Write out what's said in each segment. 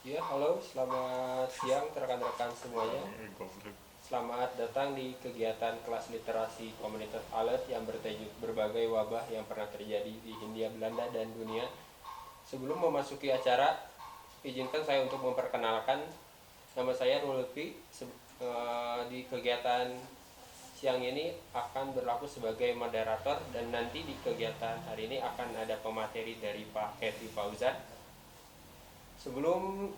Ya, halo, selamat siang rekan-rekan semuanya. Selamat datang di kegiatan kelas literasi komunitas ALET yang bertajuk berbagai wabah yang pernah terjadi di Hindia Belanda dan dunia. Sebelum memasuki acara, izinkan saya untuk memperkenalkan nama saya Rulfi. Di kegiatan siang ini akan berlaku sebagai moderator dan nanti di kegiatan hari ini akan ada pemateri dari Pak Hedi Fauzan. Sebelum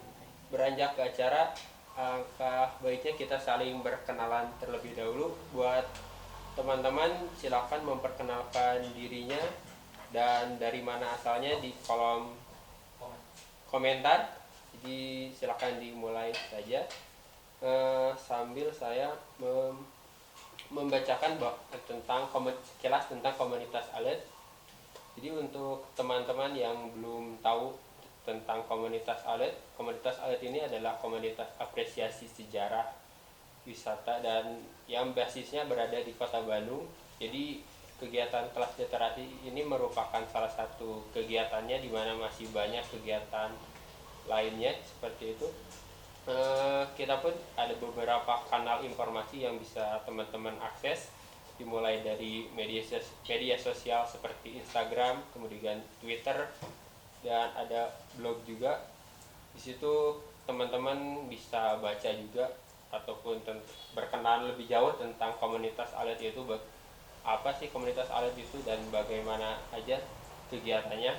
beranjak ke acara, angka baiknya kita saling berkenalan terlebih dahulu. Buat teman-teman, silakan memperkenalkan dirinya dan dari mana asalnya di kolom komentar. Jadi silakan dimulai saja. Sambil saya membacakan tentang sekilas tentang komunitas ALET. Jadi untuk teman-teman yang belum tahu tentang komunitas ALET ini adalah komunitas apresiasi sejarah wisata dan yang basisnya berada di Kota Bandung. Jadi kegiatan kelas literasi ini merupakan salah satu kegiatannya, di mana masih banyak kegiatan lainnya seperti itu. Kita pun ada beberapa kanal informasi yang bisa teman-teman akses, dimulai dari media sosial seperti Instagram, kemudian Twitter, dan ada blog juga. Di situ teman-teman bisa baca juga ataupun berkenalan lebih jauh tentang komunitas ALET itu, apa sih komunitas ALET itu dan bagaimana aja kegiatannya,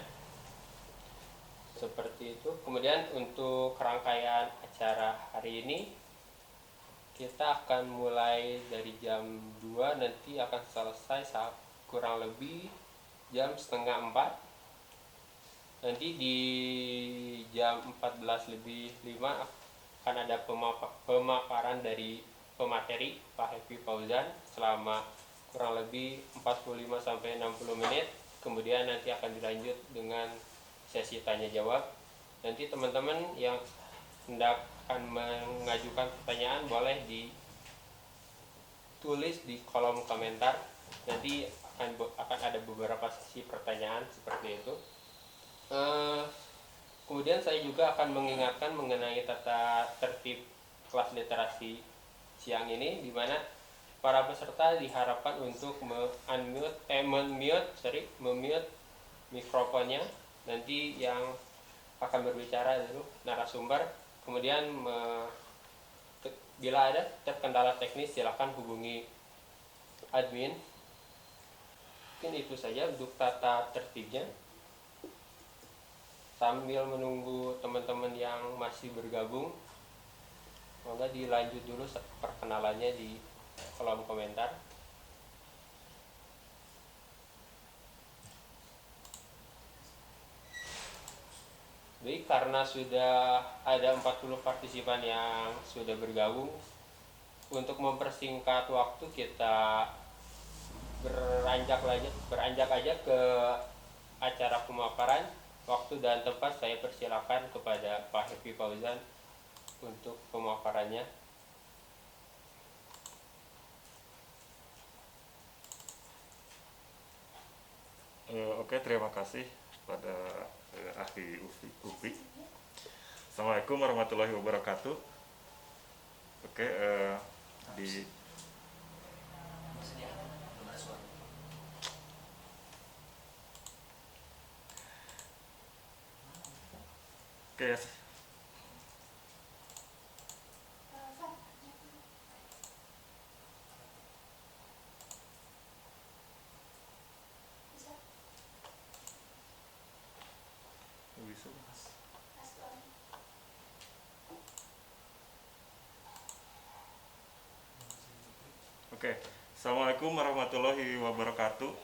seperti itu. Kemudian untuk rangkaian acara hari ini kita akan mulai dari jam 2, nanti akan selesai saat kurang lebih jam setengah 4. Nanti di jam 14:05 akan ada pemaparan dari pemateri Pak Happy Fauzan selama kurang lebih 45-60 menit. Kemudian nanti akan dilanjut dengan sesi tanya jawab. Nanti teman-teman yang hendak akan mengajukan pertanyaan boleh ditulis di kolom komentar. Nanti akan ada beberapa sesi pertanyaan seperti itu. Kemudian saya juga akan mengingatkan mengenai tata tertib kelas literasi siang ini, di mana para peserta diharapkan untuk memute mikrofonnya. Nanti yang akan berbicara dulu narasumber. Kemudian bila ada terkendala teknis silakan hubungi admin. Mungkin itu saja untuk tata tertibnya. Sambil menunggu teman-teman yang masih bergabung, semoga dilanjut dulu perkenalannya di kolom komentar. Baik, karena sudah ada 40 partisipan yang sudah bergabung, untuk mempersingkat waktu kita beranjak aja ke acara pemaparan. Waktu dan tempat saya persilakan kepada Pak Happy Fauzan untuk pemaparannya. Oke, terima kasih pada ahli UPI. Assalamualaikum warahmatullahi wabarakatuh. Oke, di oke, Oke, Assalamualaikum warahmatullahi wabarakatuh.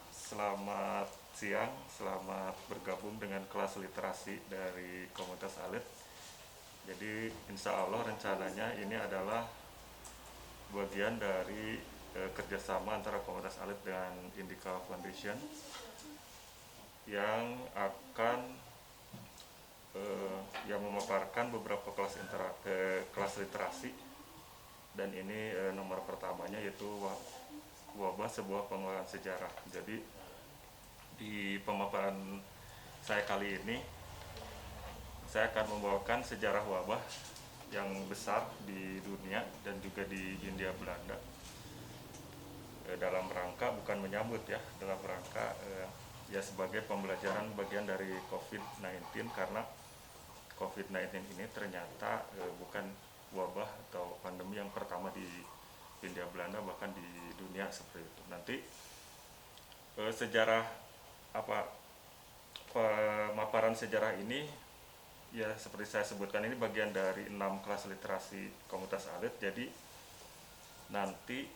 Selamat siang, selamat bergabung dengan kelas literasi dari komunitas ALET. Jadi insya Allah rencananya ini adalah bagian dari kerjasama antara komunitas ALET dengan Indica Foundation yang akan yang memaparkan beberapa kelas literasi, dan ini nomor pertamanya yaitu wabah sebuah pengulangan sejarah. Jadi di pemaparan saya kali ini saya akan membawakan sejarah wabah yang besar di dunia dan juga di Hindia Belanda, dalam rangka bukan menyambut ya, dalam rangka ya sebagai pembelajaran bagian dari COVID-19, karena COVID-19 ini ternyata bukan wabah atau pandemi yang pertama di Hindia Belanda, bahkan di dunia seperti itu. Nanti sejarah pemaparan sejarah ini ya seperti saya sebutkan, ini bagian dari 6 kelas literasi komunitas alit. Jadi nanti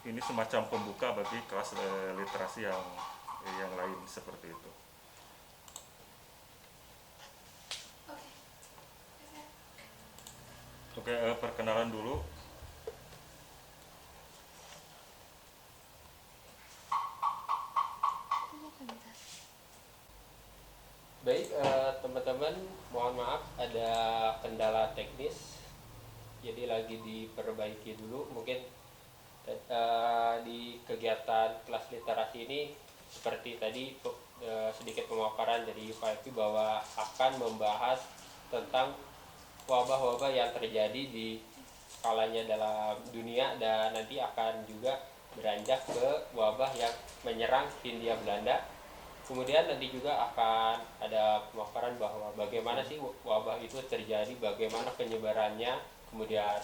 ini semacam pembuka bagi kelas literasi yang lain seperti itu. Oke, perkenalan dulu. Baik, teman-teman, mohon maaf ada kendala teknis, jadi lagi diperbaiki dulu. Mungkin di kegiatan kelas literasi ini seperti tadi sedikit pemaparan dari Pak Epi bahwa akan membahas tentang wabah-wabah yang terjadi di skalanya dalam dunia, dan nanti akan juga beranjak ke wabah yang menyerang Hindia Belanda. Kemudian nanti juga akan ada pemaparan bahwa bagaimana sih wabah itu terjadi, bagaimana penyebarannya, kemudian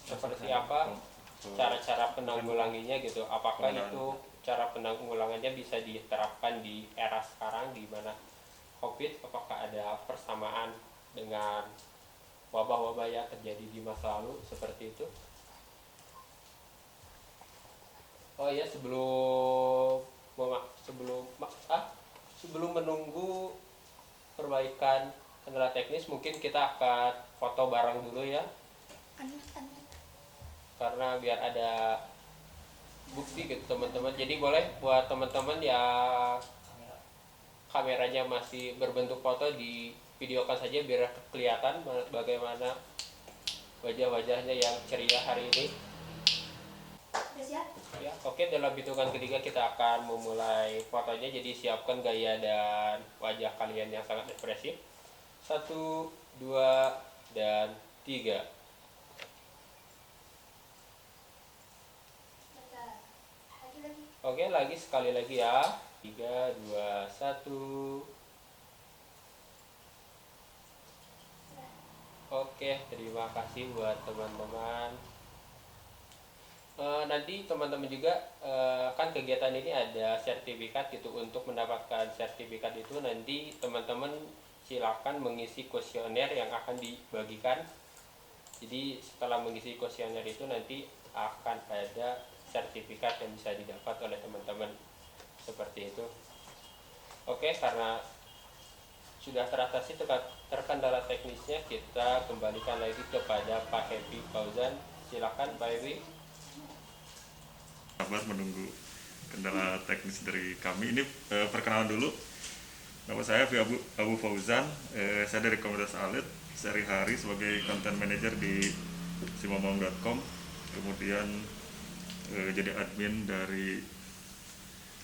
seperti apa cara-cara penanggulanginya gitu. Apakah itu cara penanggulangannya bisa diterapkan di era sekarang di mana COVID, apakah ada persamaan dengan wabah-wabah yang terjadi di masa lalu seperti itu. Oh ya, sebelum menunggu perbaikan kendala teknis, mungkin kita akan foto bareng dulu ya, karena biar ada bukti gitu teman-teman. Jadi boleh buat teman-teman yang kameranya masih berbentuk foto, di videokan saja biar kelihatan bagaimana wajah-wajahnya yang ceria hari ini. Ya, oke, dalam hitungan ketiga kita akan memulai fotonya, jadi siapkan gaya dan wajah kalian yang sangat ekspresif. 1, 2, dan 3. Oke, lagi sekali lagi ya. 3, 2, 1. Oke, terima kasih buat teman-teman. Nanti teman-teman juga kan kegiatan ini ada sertifikat gitu. Untuk mendapatkan sertifikat itu nanti teman-teman silakan mengisi kuesioner yang akan dibagikan. Jadi setelah mengisi kuesioner itu nanti akan ada sertifikat yang bisa didapat oleh teman-teman seperti itu. Oke, karena sudah teratasi terkendala teknisnya, kita kembalikan lagi kepada Pak Happy Fauzan. Silakan Pak Happy. Sabar menunggu kendala teknis dari kami. Ini perkenalan dulu. Nama saya Abu Fauzan. Saya dari komunitas alit, sehari-hari sebagai content manager di simomong.com. Kemudian jadi admin dari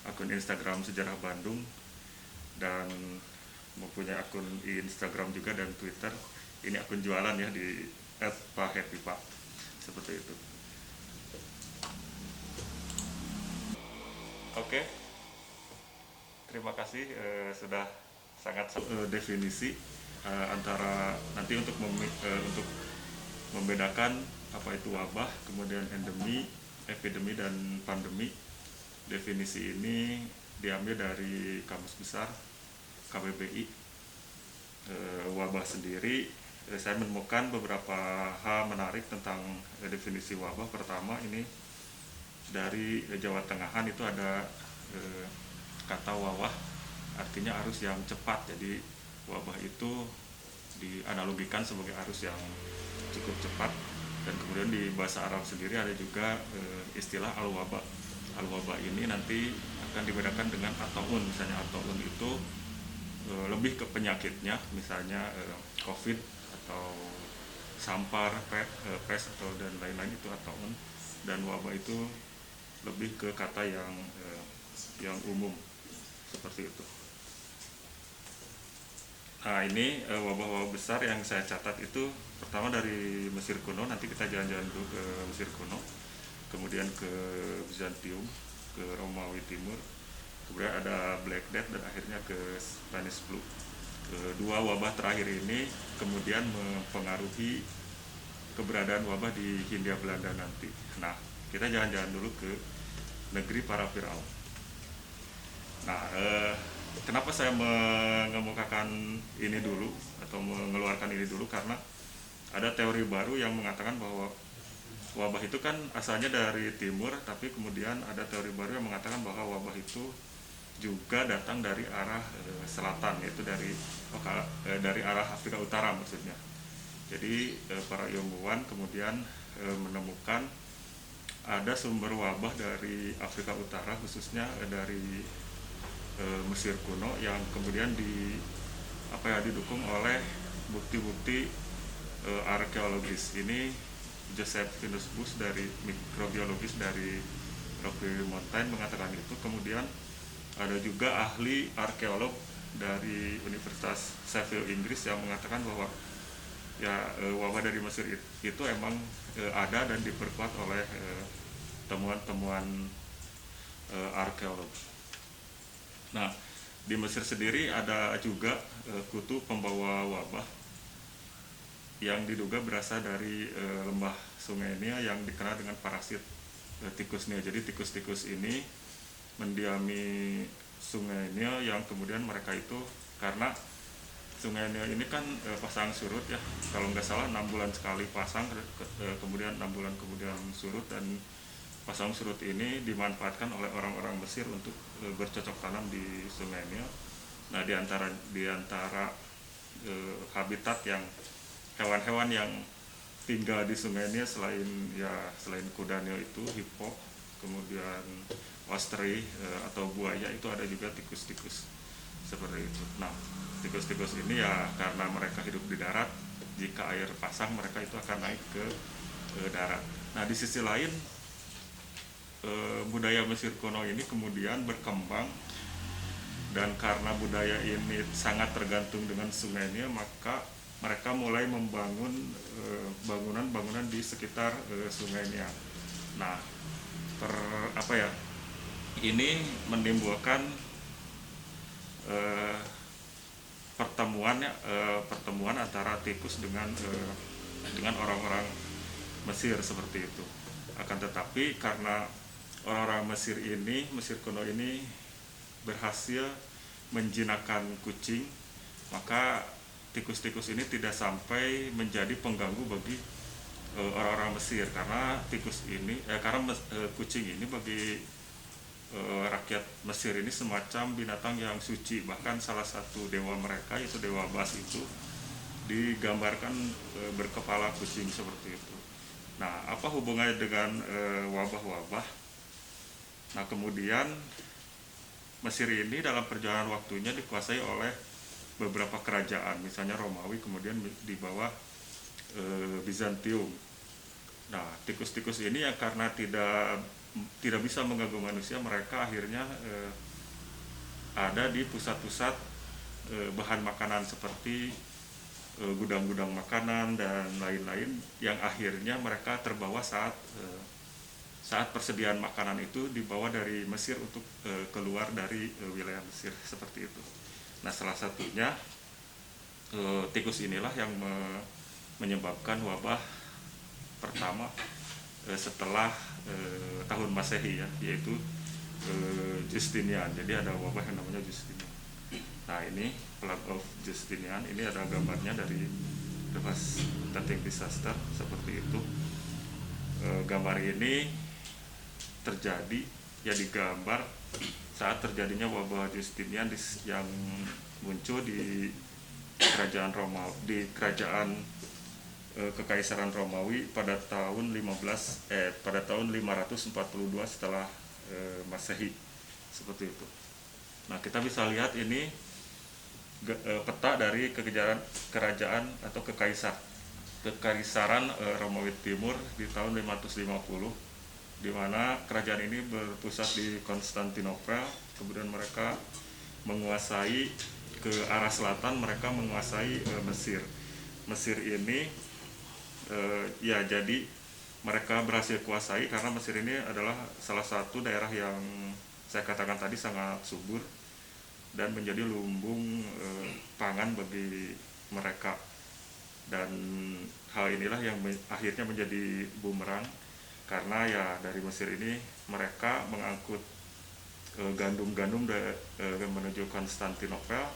akun Instagram Sejarah Bandung, dan mempunyai akun Instagram juga dan Twitter. Ini akun jualan ya, di @pak_happy_pak, seperti itu. Oke, terima kasih sudah sangat definisi antara nanti untuk membedakan apa itu wabah, kemudian endemi, epidemi, dan pandemi. Definisi ini diambil dari Kamus Besar KBBI. Wabah sendiri, saya menemukan beberapa hal menarik tentang definisi wabah. Pertama, ini dari Jawa Tengahan itu ada kata wawah, artinya arus yang cepat. Jadi wabah itu dianalogikan sebagai arus yang cukup cepat. Dan kemudian di bahasa Arab sendiri ada juga istilah al-waba. Al-waba ini nanti akan dibedakan dengan at-taun. Misalnya at-taun itu lebih ke penyakitnya, misalnya COVID atau sampar, pes atau dan lain-lain, itu at-taun. Dan wabah itu lebih ke kata yang umum seperti itu. Nah ini wabah-wabah besar yang saya catat itu pertama dari Mesir kuno, nanti kita jalan-jalan dulu ke Mesir kuno, kemudian ke Bizantium, ke Romawi Timur, kemudian ada Black Death, dan akhirnya ke Spanish Flu. Dua wabah terakhir ini kemudian mempengaruhi keberadaan wabah di Hindia Belanda nanti. Nah, kita jalan-jalan dulu ke negeri para Firaun. Nah, kenapa saya mengemukakan ini dulu atau mengeluarkan ini dulu, karena ada teori baru yang mengatakan bahwa wabah itu kan asalnya dari timur, tapi kemudian ada teori baru yang mengatakan bahwa wabah itu juga datang dari arah selatan, yaitu dari arah Afrika Utara maksudnya. Jadi para ilmuwan kemudian menemukan ada sumber wabah dari Afrika Utara, khususnya dari Mesir kuno, yang kemudian didukung oleh bukti-bukti arkeologis. Ini Josephus Bush dari mikrobiologis dari Rocky Mountain mengatakan itu. Kemudian ada juga ahli arkeolog dari Universitas Sheffield Inggris yang mengatakan bahwa wabah dari Mesir itu emang ada dan diperkuat oleh temuan-temuan arkeolog. Nah, di Mesir sendiri ada juga kutu pembawa wabah yang diduga berasal dari lembah Sungai Nil yang dikenal dengan parasit tikus Nil. Jadi tikus-tikus ini mendiami Sungai Nil, yang kemudian mereka itu, karena Sungai Nil ini kan pasang surut ya, kalau nggak salah 6 bulan sekali pasang, kemudian 6 bulan kemudian surut, dan pasang surut ini dimanfaatkan oleh orang-orang Mesir untuk bercocok tanam di Sungai Nil. Nah, di antara habitat yang hewan-hewan yang tinggal di Sungai Nil selain kuda Nil itu hippo, kemudian osprey atau buaya, itu ada juga tikus-tikus seperti itu. Nah, tikus-tikus ini ya karena mereka hidup di darat, jika air pasang mereka itu akan naik ke darat. Nah, di sisi lain budaya Mesir kuno ini kemudian berkembang, dan karena budaya ini sangat tergantung dengan Sungai Nil, maka mereka mulai membangun bangunan-bangunan di sekitar Sungai Nil. Nah, ini menimbulkan pertemuan antara tikus dengan orang-orang Mesir seperti itu. Akan tetapi karena orang-orang Mesir kuno ini berhasil menjinakkan kucing, maka tikus-tikus ini tidak sampai menjadi pengganggu bagi orang-orang Mesir, karena kucing ini bagi rakyat Mesir ini semacam binatang yang suci. Bahkan salah satu dewa mereka, yaitu dewa Bas, itu digambarkan berkepala kucing seperti itu. Nah, apa hubungannya dengan wabah-wabah? Nah, kemudian Mesir ini dalam perjalanan waktunya dikuasai oleh beberapa kerajaan, misalnya Romawi, kemudian di bawah Bizantium. Nah, tikus-tikus ini yang karena tidak bisa mengganggu manusia, mereka akhirnya ada di pusat-pusat bahan makanan seperti gudang-gudang makanan dan lain-lain, yang akhirnya mereka terbawa saat persediaan makanan itu dibawa dari Mesir untuk keluar dari wilayah Mesir seperti itu. Nah, salah satunya tikus inilah yang menyebabkan wabah pertama setelah tahun Masehi ya, yaitu Justinian. Jadi ada wabah yang namanya Justinian. Nah, ini Plague of Justinian, ini ada gambarnya dari Devastating Disaster seperti itu. Gambar ini terjadi ya, digambar saat terjadinya wabah Justinian yang muncul di kerajaan Kekaisaran Romawi pada tahun 542 setelah Masehi seperti itu. Nah, kita bisa lihat ini peta dari kerajaan atau Kekaisaran Romawi Timur di tahun 550, di mana kerajaan ini berpusat di Konstantinopel. Kemudian mereka menguasai ke arah selatan mereka menguasai Mesir. Mesir ini ya jadi mereka berhasil kuasai karena Mesir ini adalah salah satu daerah yang saya katakan tadi sangat subur dan menjadi lumbung pangan bagi mereka. Dan hal inilah yang akhirnya menjadi bumerang karena ya dari Mesir ini mereka mengangkut gandum-gandum menuju Konstantinopel,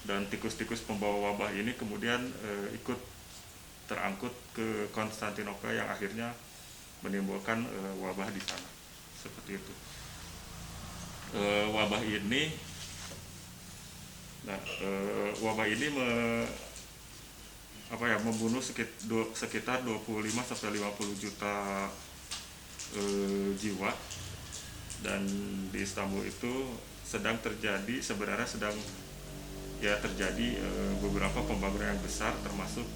dan tikus-tikus pembawa wabah ini kemudian ikut terangkut ke Konstantinopel yang akhirnya menimbulkan wabah di sana. Seperti itu. Wabah ini membunuh sekitar 25 sampai 50 juta jiwa, dan di Istanbul itu sebenarnya sedang terjadi beberapa pembangunan yang besar, termasuk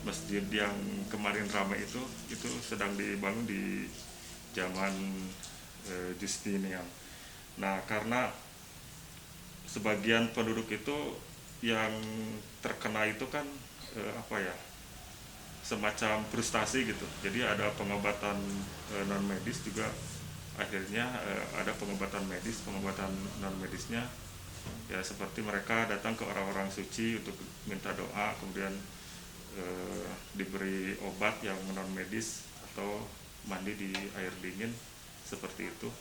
masjid yang kemarin ramai itu sedang dibangun di zaman Justinian. Nah, karena sebagian penduduk itu yang terkena itu kan semacam frustasi gitu. Jadi ada pengobatan non medis juga, akhirnya ada pengobatan medis, pengobatan non medisnya ya seperti mereka datang ke orang-orang suci untuk minta doa, kemudian diberi obat yang non medis atau mandi di air dingin seperti itu,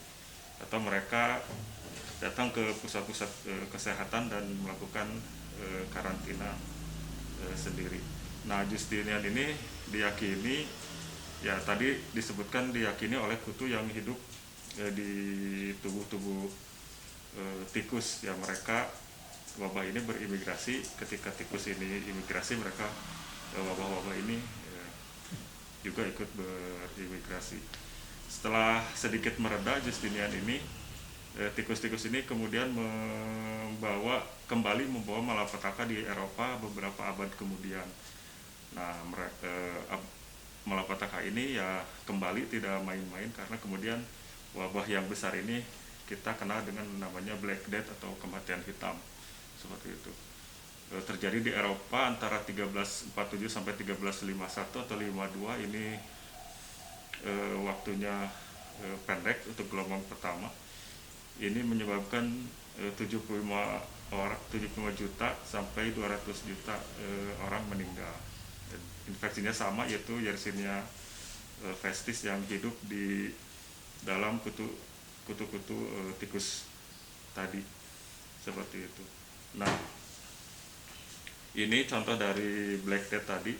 atau mereka datang ke pusat-pusat kesehatan dan melakukan karantina sendiri. Nah, Justinian ini diyakini, ya tadi disebutkan diyakini oleh kutu yang hidup di tubuh-tubuh tikus, ya mereka wabah ini berimigrasi. Ketika tikus ini imigrasi, mereka wabah-wabah ini juga ikut berimigrasi. Setelah sedikit mereda Justinian ini, tikus-tikus ini kemudian kembali membawa malapetaka di Eropa beberapa abad kemudian. Nah, malapetaka ini ya kembali tidak main-main, karena kemudian wabah yang besar ini kita kenal dengan namanya Black Death atau kematian hitam, seperti itu. Terjadi di Eropa antara 1347 sampai 1351 atau 52. Ini waktunya pendek untuk gelombang pertama. Ini menyebabkan 75 juta sampai 200 juta orang meninggal. Infeksinya sama, yaitu Yersinia pestis yang hidup di dalam kutu-kutu tikus tadi, seperti itu. Nah, ini contoh dari Black Death tadi.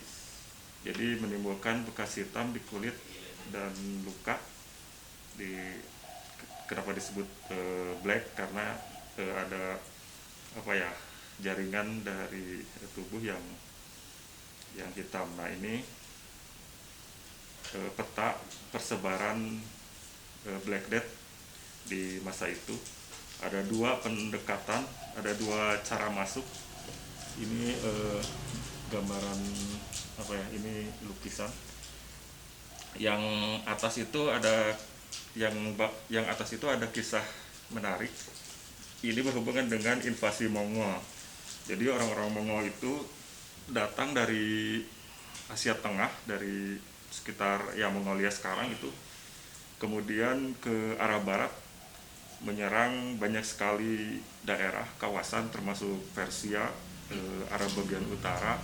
Jadi menimbulkan bekas hitam di kulit dan luka. Kenapa disebut black? Karena ada jaringan dari tubuh yang hitam. Nah, ini peta persebaran Black Death di masa itu. Ada dua pendekatan, ada dua cara masuk. Ini gambaran ini lukisan. Yang atas itu ada yang atas itu ada kisah menarik. Ini berhubungan dengan invasi Mongol. Jadi orang-orang Mongol itu datang dari Asia Tengah, dari sekitar Mongolia sekarang itu, kemudian ke arah barat, menyerang banyak sekali daerah, kawasan termasuk Persia, Arab bagian utara,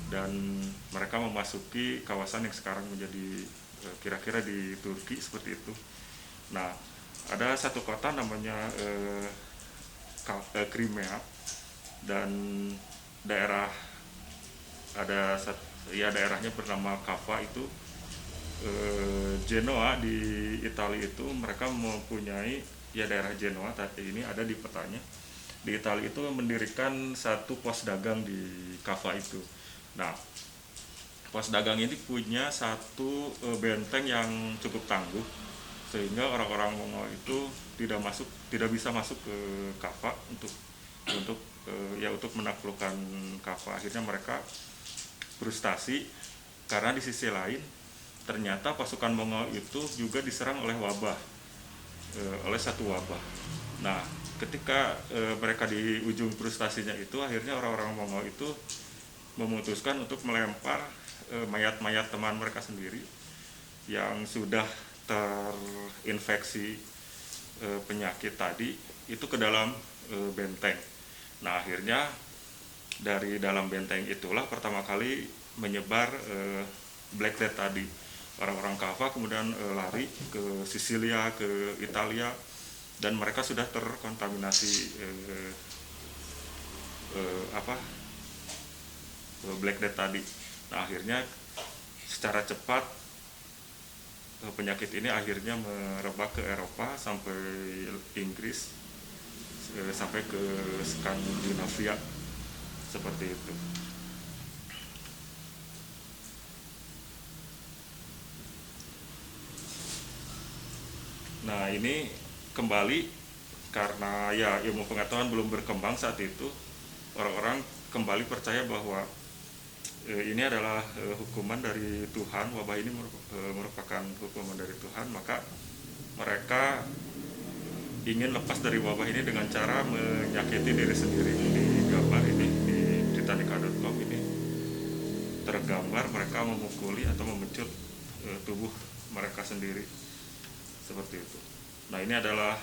dan mereka memasuki kawasan yang sekarang menjadi kira-kira di Turki, seperti itu. Nah, ada satu kota namanya Crimea, dan daerahnya bernama Cava itu. Genoa di Italia itu mereka mempunyai daerah Genoa tadi ini ada di petanya. Di Italia itu mendirikan satu pos dagang di Cava itu. Nah, pos dagang ini punya satu benteng yang cukup tangguh, sehingga orang-orang Mongol itu tidak bisa masuk ke Cava untuk menaklukkan Cava. Akhirnya mereka frustasi karena di sisi lain ternyata pasukan Mongol itu juga diserang oleh wabah. oleh satu wabah. Nah, ketika mereka di ujung frustasinya itu, akhirnya orang-orang Mongol itu memutuskan untuk melempar mayat-mayat teman mereka sendiri yang sudah terinfeksi penyakit tadi itu ke dalam benteng. Nah, akhirnya dari dalam benteng itulah pertama kali menyebar Black Death tadi. Orang-orang Kaffa kemudian lari ke Sisilia, ke Italia, dan mereka sudah terkontaminasi Black Death tadi. Nah, akhirnya secara cepat penyakit ini akhirnya merebak ke Eropa sampai Inggris, sampai ke Skandinavia, seperti itu. Nah, ini kembali karena ya ilmu pengetahuan belum berkembang saat itu, orang-orang kembali percaya bahwa ini adalah hukuman dari Tuhan, wabah ini merupakan hukuman dari Tuhan, maka mereka ingin lepas dari wabah ini dengan cara menyakiti diri sendiri. Di gambar ini, di Titanica.com ini tergambar mereka memukuli atau memecut tubuh mereka sendiri, seperti itu. Nah, ini adalah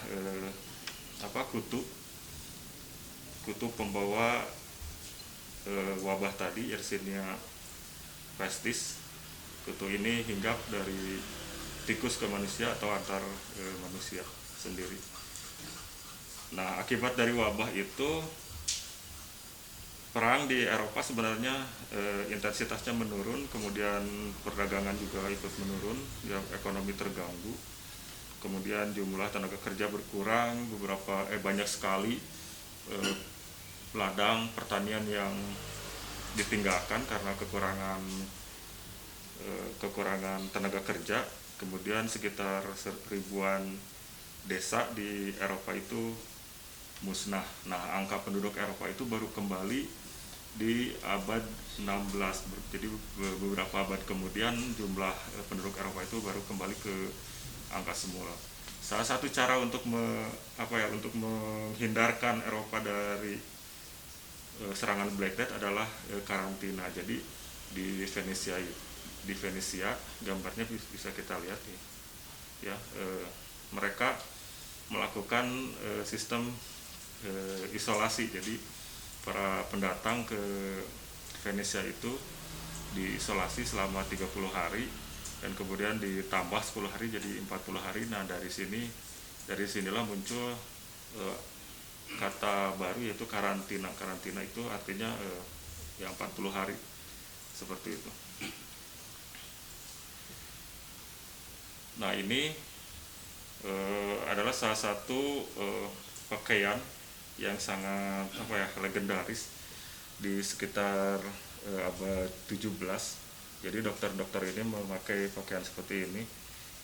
kutu pembawa wabah tadi, Yersinia pestis. Kutu ini hinggap dari tikus ke manusia atau antar manusia sendiri. Nah, akibat dari wabah itu, perang di Eropa sebenarnya intensitasnya menurun, kemudian perdagangan juga ikut menurun, ya, ekonomi terganggu, kemudian jumlah tenaga kerja berkurang, banyak sekali ladang pertanian yang ditinggalkan karena kekurangan tenaga kerja. Kemudian sekitar 1000-an desa di Eropa itu musnah. Nah, angka penduduk Eropa itu baru kembali di abad 16. Jadi beberapa abad kemudian jumlah penduduk Eropa itu baru kembali ke angka semula. Salah satu cara untuk menghindarkan Eropa dari serangan Black Death adalah karantina. Jadi di Venesia gambarnya bisa kita lihat ya, mereka melakukan sistem isolasi. Jadi para pendatang ke Venesia itu diisolasi selama 30 hari dan kemudian ditambah 10 hari jadi 40 hari. Nah, dari sinilah muncul kata baru, yaitu karantina. Karantina itu artinya 40 hari, seperti itu. Nah, ini adalah salah satu pakaian yang sangat legendaris di sekitar abad 17. Jadi dokter-dokter ini memakai pakaian seperti ini.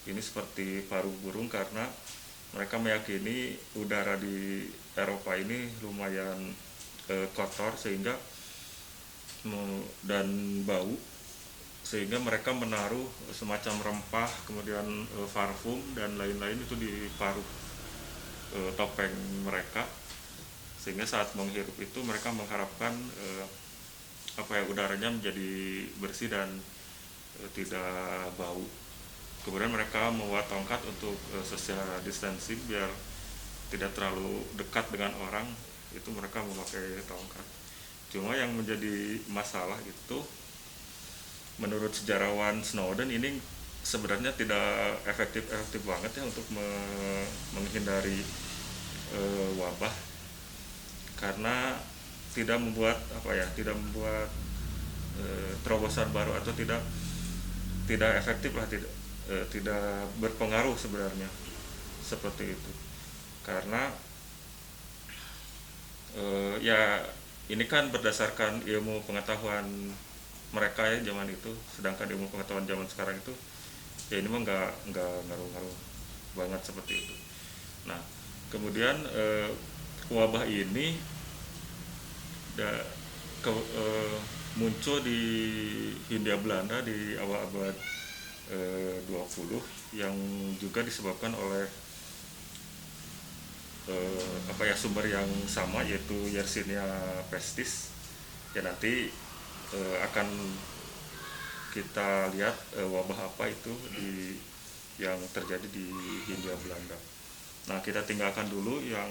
Ini seperti paruh burung karena mereka meyakini udara di Eropa ini lumayan kotor dan bau, sehingga mereka menaruh semacam rempah, kemudian parfum dan lain-lain itu di paruh topeng mereka, sehingga saat menghirup itu mereka mengharapkan udaranya menjadi bersih dan tidak bau. Kemudian mereka membawa tongkat untuk social distancing, biar tidak terlalu dekat dengan orang, itu mereka memakai tongkat. Cuma yang menjadi masalah itu, menurut sejarawan Snowden, ini sebenarnya tidak efektif banget ya untuk menghindari wabah, karena tidak membuat terobosan baru, atau tidak efektif lah, tidak berpengaruh sebenarnya, seperti itu. Karena ya ini kan berdasarkan ilmu pengetahuan mereka ya zaman itu, sedangkan ilmu pengetahuan zaman sekarang itu ya ini mah nggak ngaruh banget, seperti itu. Nah, kemudian wabah ini muncul di Hindia Belanda di awal abad 20, yang juga disebabkan oleh sumber yang sama, yaitu Yersinia pestis. Ya nanti akan kita lihat wabah apa itu yang terjadi di Hindia Belanda. Nah, kita tinggalkan dulu yang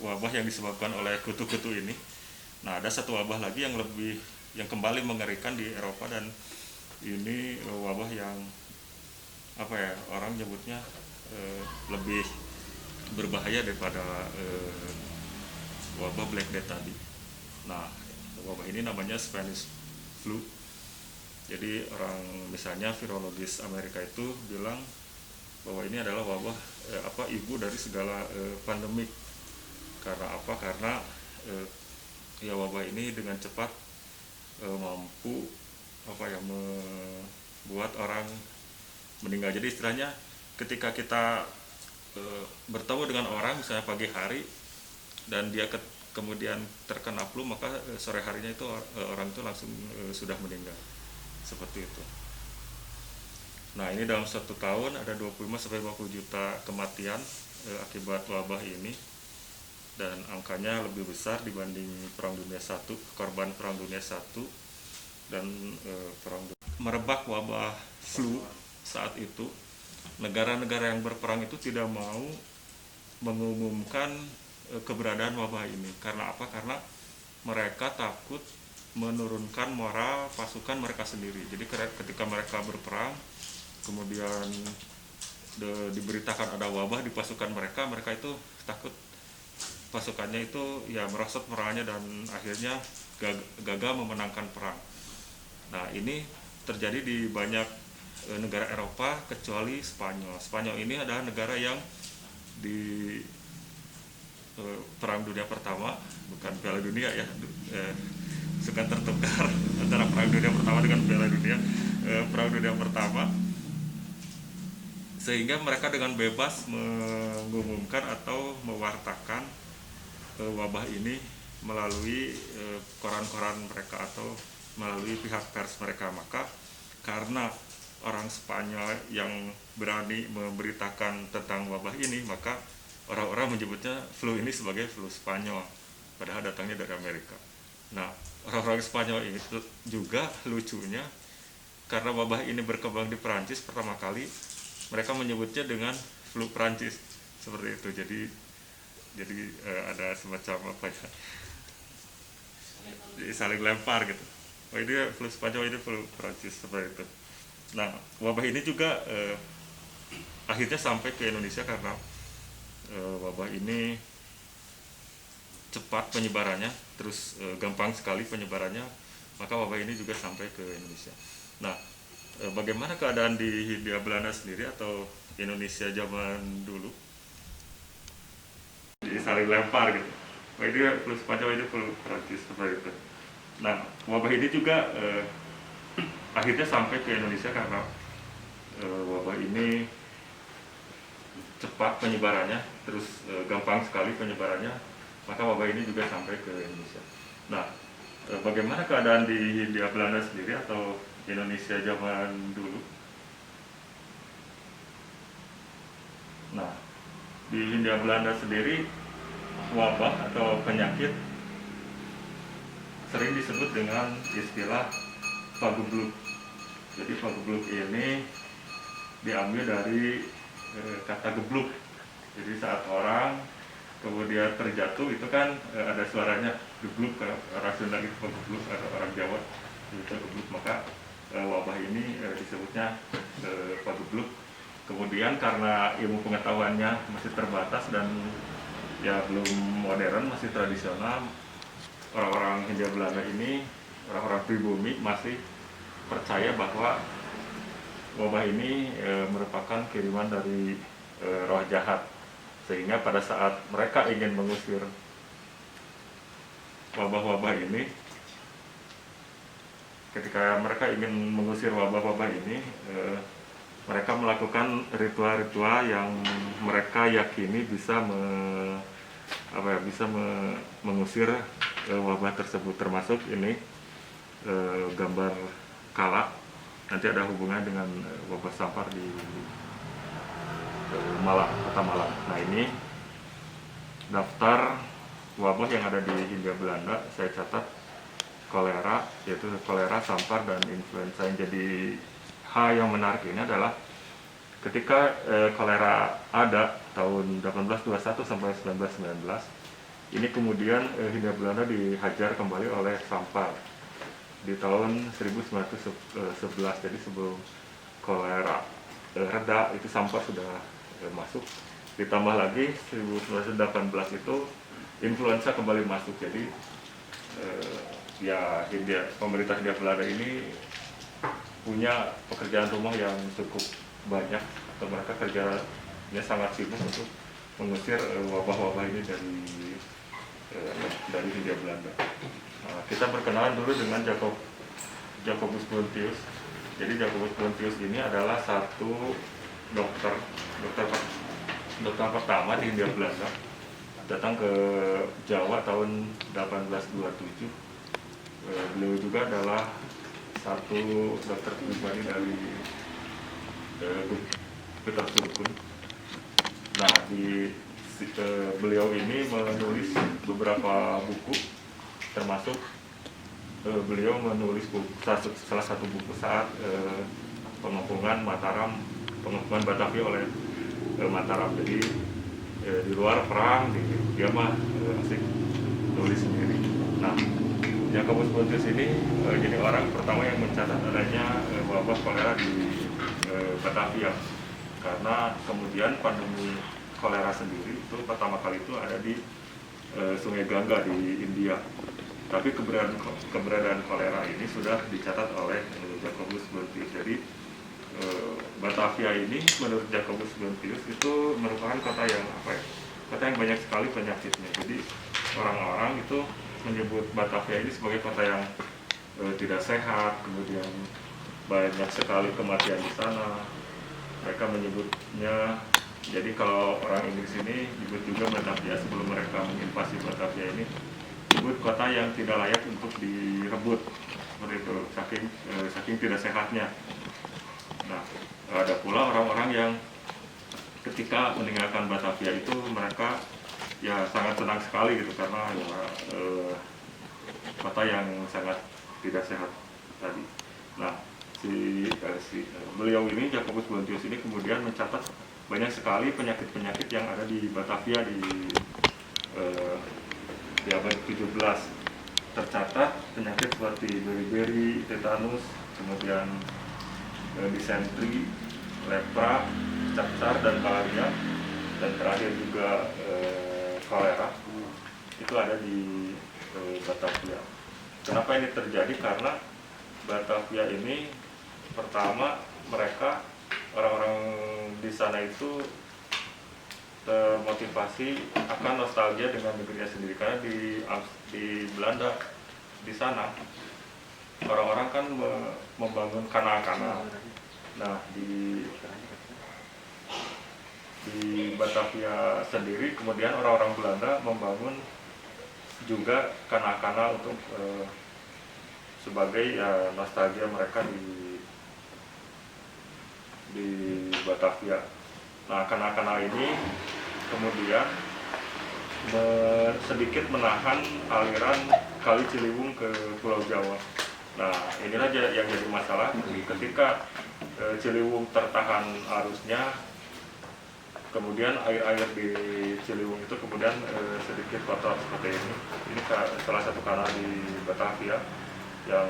wabah yang disebabkan oleh kutu-kutu ini. Nah, ada satu wabah lagi yang kembali mengerikan di Eropa, dan ini wabah yang orang nyebutnya lebih berbahaya daripada wabah Black Death tadi. Nah, wabah ini namanya Spanish flu. Jadi misalnya virologis Amerika itu bilang bahwa ini adalah wabah ibu dari segala pandemik. Karena apa? Karena wabah ini dengan cepat mampu membuat orang meninggal. Jadi istilahnya ketika kita bertemu dengan orang misalnya pagi hari dan dia kemudian terkena flu, maka sore harinya itu orang itu langsung sudah meninggal. Seperti itu. Nah, ini dalam 1 tahun ada 25-50 juta kematian akibat wabah ini, dan angkanya lebih besar dibanding Perang Dunia I, korban Perang Dunia I dan merebak wabah flu saat itu. Negara-negara yang berperang itu tidak mau mengumumkan keberadaan wabah ini. Karena apa? Karena mereka takut menurunkan moral pasukan mereka sendiri. Jadi ketika mereka berperang, kemudian diberitakan ada wabah di pasukan mereka itu takut pasukannya itu merosot moralnya dan akhirnya gagal memenangkan perang. Nah, ini terjadi di banyak negara Eropa kecuali Spanyol. Spanyol ini adalah negara yang di Perang Dunia Pertama, bukan Piala Dunia ya, suka tertukar antara Perang Dunia Pertama dengan Piala Dunia. Perang Dunia Pertama, sehingga mereka dengan bebas mengumumkan atau mewartakan wabah ini melalui koran-koran mereka atau melalui pihak pers mereka. Maka karena orang Spanyol yang berani memberitakan tentang wabah ini, maka orang-orang menyebutnya flu ini sebagai flu Spanyol, padahal datangnya dari Amerika. Nah, orang-orang Spanyol ini juga lucunya, karena wabah ini berkembang di Perancis pertama kali, mereka menyebutnya dengan flu Perancis, seperti itu. Jadi ada semacam jadi saling lempar gitu. Oh, ini flu Spanyol, ini flu Perancis, seperti itu. Nah, wabah ini juga akhirnya sampai ke Indonesia karena wabah ini cepat penyebarannya, terus gampang sekali penyebarannya, maka wabah ini juga sampai ke Indonesia. Nah, bagaimana keadaan di Hindia Belanda sendiri atau Indonesia zaman dulu? Jadi saling lempar gitu. Oh, ini flu Spanyol, ini flu Perancis, seperti itu. Nah, wabah ini juga akhirnya sampai ke Indonesia karena wabah ini cepat penyebarannya, terus gampang sekali penyebarannya, maka wabah ini juga sampai ke Indonesia. Nah, bagaimana keadaan di Hindia Belanda sendiri atau Indonesia zaman dulu? Nah, di Hindia Belanda sendiri wabah atau penyakit sering disebut dengan istilah pagebluk. Jadi pagebluk ini diambil dari kata gebluk. Jadi saat orang kemudian terjatuh itu kan ada suaranya gebluk, orang Sunda itu pagebluk, atau orang Jawa itu gebluk, maka wabah ini disebutnya pagebluk. Kemudian karena ilmu pengetahuannya masih terbatas dan belum modern, masih tradisional, orang-orang Hindia Belanda ini, orang-orang pribumi masih percaya bahwa wabah ini merupakan kiriman dari roh jahat, sehingga pada saat mereka ingin mengusir wabah-wabah ini, ketika mereka ingin mengusir wabah-wabah ini, mereka melakukan ritual-ritual yang mereka yakini bisa mengusir wabah tersebut, termasuk ini gambar kala. Nanti ada hubungan dengan wabah sampar di Malang, kota Malang. Nah, ini daftar wabah yang ada di Hindia Belanda, saya catat kolera, yaitu kolera, sampar, dan influenza. Yang jadi hal yang menarik ini adalah ketika kolera ada tahun 1821 sampai 1919, ini kemudian Hindia Belanda dihajar kembali oleh sampar di tahun 1911. Jadi sebelum kolera reda, itu sampar sudah masuk. Ditambah lagi 1918 itu influenza kembali masuk. Jadi ya pemerintah Hindia Belanda ini punya pekerjaan rumah yang cukup banyak, atau mereka kerjanya sangat sibuk untuk mengusir wabah-wabah ini dari Hindia Belanda. Nah, kita berkenalan dulu dengan Jacobus Bontius. Jadi Jacobus Bontius ini adalah satu dokter pertama di Hindia Belanda, datang ke Jawa tahun 1827. Beliau juga adalah satu dokter pribadi dari Peter Surkun. Nah, beliau ini menulis beberapa buku, termasuk beliau menulis salah satu buku saat pengepungan Batavia oleh Mataram. Jadi di luar perang, dia mah asik nulis sendiri. Nah, Jacobus Bontius ini jadi orang pertama yang mencatat adanya wabah kolera di Batavia, karena kemudian pandemi kolera sendiri itu pertama kali itu ada di Sungai Gangga di India. Tapi keberadaan kolera ini sudah dicatat oleh Jacobus Bontius. Jadi Batavia ini menurut Jacobus Bontius itu merupakan kota yang banyak sekali penyakitnya. Jadi orang-orang itu menyebut Batavia ini sebagai kota yang tidak sehat, kemudian banyak sekali kematian di sana. Mereka menyebutnya, jadi kalau orang Inggris ini menyebut juga Batavia sebelum mereka menginvasi Batavia ini, disebut kota yang tidak layak untuk direbut, seperti itu, saking tidak sehatnya. Nah, ada pula orang-orang yang ketika meninggalkan Batavia itu mereka ya sangat senang sekali gitu, karena kota yang sangat tidak sehat tadi. Nah, beliau ini, Jacobus Bontius ini, kemudian mencatat banyak sekali penyakit-penyakit yang ada di Batavia di abad 17. Tercatat penyakit seperti beriberi, tetanus, kemudian disentri, lepra, cacar, dan malaria, dan terakhir juga kolera. Itu ada di Batavia. Kenapa ini terjadi? Karena Batavia ini pertama, mereka orang-orang di sana itu termotivasi akan nostalgia dengan negerinya sendiri, karena di Belanda di sana orang-orang kan membangun kanal-kanal. Nah, di Batavia sendiri kemudian orang-orang Belanda membangun juga kanal-kanal untuk sebagai nostalgia mereka di Batavia. Nah, kanal-kanal ini kemudian sedikit menahan aliran Kali Ciliwung ke Pulau Jawa. Nah, inilah yang jadi masalah ketika Ciliwung tertahan arusnya, kemudian air-air di Ciliwung itu kemudian sedikit kotor seperti ini. Ini salah satu kanal di Batavia yang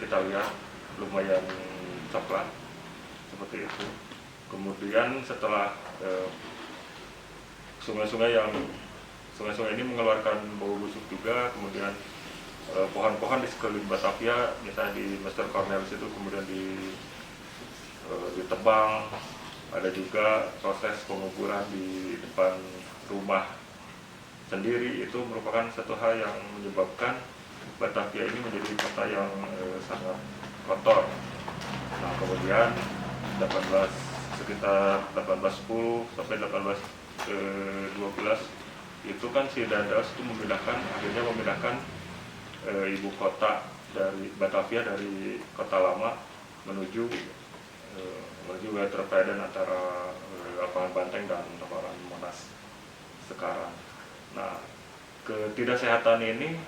kita lihat lumayan coklat seperti itu. Kemudian setelah sungai-sungai ini mengeluarkan bau busuk juga, kemudian pohon-pohon di sekeliling Batavia, misalnya di Mr. Cornelis itu kemudian ditebang. Ada juga proses penguburan di depan rumah sendiri. Itu merupakan satu hal yang menyebabkan Batavia ini menjadi kota yang sangat kotor. Nah, kemudian sekitar 1810 sampai 1812 itu kan si Daendels itu akhirnya memindahkan ibu kota dari Batavia dari kota lama menuju Westerveen antara lapangan Banteng dan lapangan Monas sekarang. Nah, ketidaksehatan ini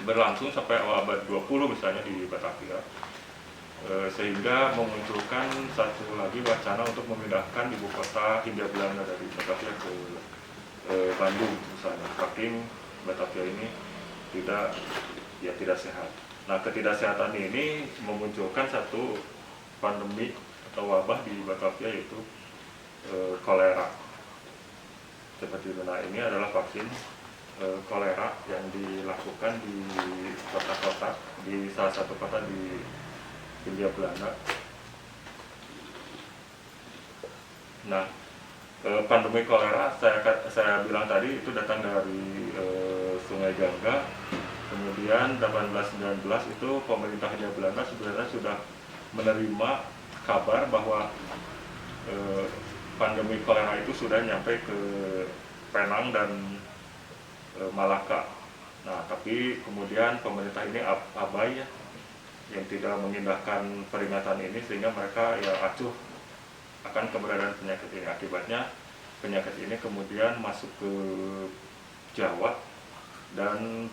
berlangsung sampai awal abad 20 misalnya di Batavia, sehingga memunculkan satu lagi wacana untuk memindahkan ibu kota Hindia Belanda dari Batavia ke Bandung misalnya, saking Batavia ini tidak sehat. Nah, ketidaksehatan ini memunculkan satu pandemi atau wabah di Batavia, yaitu kolera. Seperti itu. Nah, ini adalah vaksin kolera yang dilakukan di kota-kota, di salah satu kota di Hindia Belanda. Nah, pandemi kolera saya bilang tadi itu datang dari Sungai Gangga. Kemudian 1819 itu pemerintah Hindia Belanda sebenarnya sudah menerima kabar bahwa pandemi kolera itu sudah nyampe ke Penang dan Malaka. Nah, tapi kemudian pemerintah ini abai ya, yang tidak mengindahkan peringatan ini, sehingga mereka ya acuh akan keberadaan penyakit ini. Akibatnya penyakit ini kemudian masuk ke Jawa, dan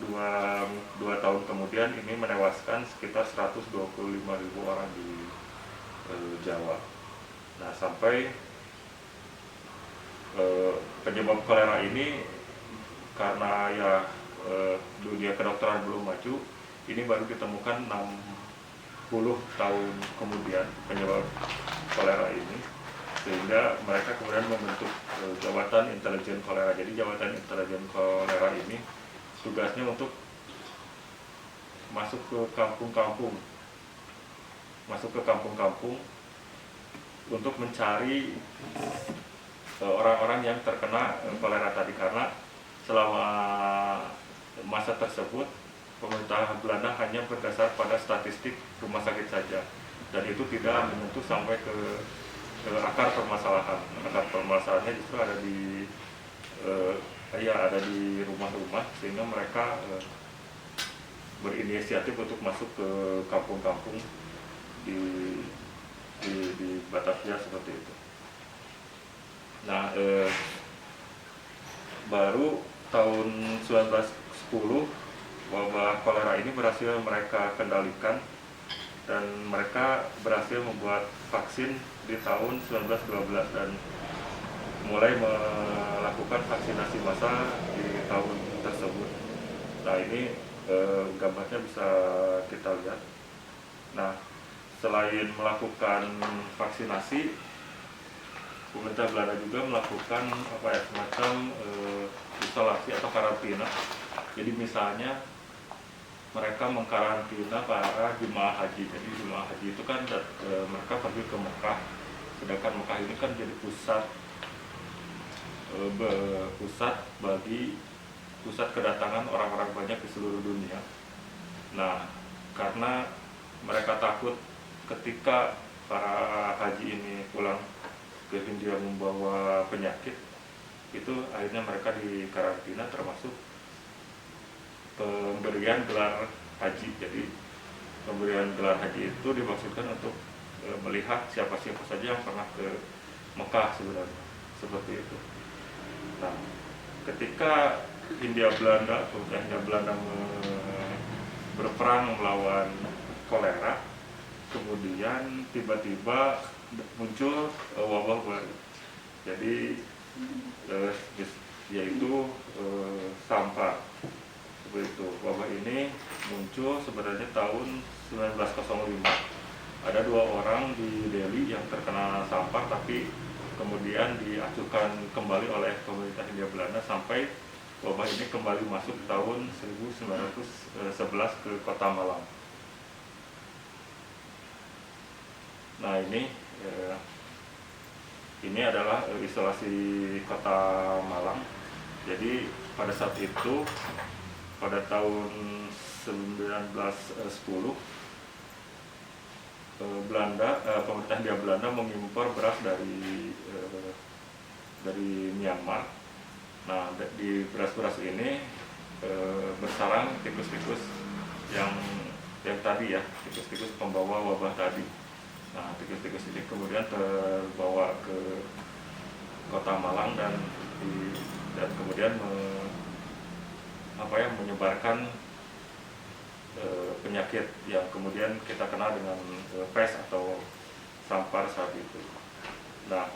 dua tahun kemudian ini menewaskan sekitar 125.000 orang di Jawa. Nah, sampai penyebab kolera ini karena ya dunia kedokteran belum maju, ini baru ditemukan 60 tahun kemudian penyebab kolera ini, sehingga mereka kemudian membentuk Jabatan Intelijen Kolera. Jadi Jabatan Intelijen Kolera ini tugasnya untuk masuk ke kampung-kampung untuk mencari orang-orang yang terkena kolera tadi, karena selama masa tersebut pemerintah Belanda hanya berdasar pada statistik rumah sakit saja, dan itu tidak menyentuh sampai ke akar permasalahan. Akar permasalahannya justru ada di rumah-rumah, sehingga mereka berinisiatif untuk masuk ke kampung-kampung di Batavia seperti itu. Nah, baru tahun 1910 wabah kolera ini berhasil mereka kendalikan, dan mereka berhasil membuat vaksin di tahun 1912 dan mulai melakukan vaksinasi massal di tahun tersebut. Nah, ini gambarnya bisa kita lihat. Nah, selain melakukan vaksinasi, pemerintah Belanda juga melakukan semacam isolasi atau karantina. Jadi misalnya mereka mengkarantina para jemaah haji. Jadi jemaah haji itu kan mereka pergi ke Mekah, sedangkan Mekah ini kan jadi pusat kedatangan orang-orang banyak di seluruh dunia. Nah, karena mereka takut ketika para haji ini pulang ke Hindia membawa penyakit, itu akhirnya mereka dikarantina, termasuk pemberian gelar haji. Jadi pemberian gelar haji itu dimaksudkan untuk melihat siapa-siapa saja yang pernah ke Mekah sebenarnya, seperti itu. Nah, ketika Hindia Belanda berperang melawan kolera, kemudian tiba-tiba muncul wabah baru. Jadi yaitu sampar. Seperti itu. Wabah ini muncul sebenarnya tahun 1905. Ada 2 orang di Delhi yang terkena sampar, tapi kemudian diacuhkan kembali oleh pemerintah Hindia Belanda sampai wabah ini kembali masuk tahun 1911 ke Kota Malang. Nah, ini adalah isolasi Kota Malang. Jadi pada saat itu, pada tahun 1910, pemerintah Hindia Belanda mengimpor beras dari Myanmar. Nah, di beras-beras ini bersarang tikus-tikus yang tadi ya, tikus-tikus pembawa wabah tadi. Nah, tikus-tikus ini kemudian terbawa ke Kota Malang dan kemudian menyebarkan penyakit yang kemudian kita kenal dengan pes atau sampar saat itu. Nah,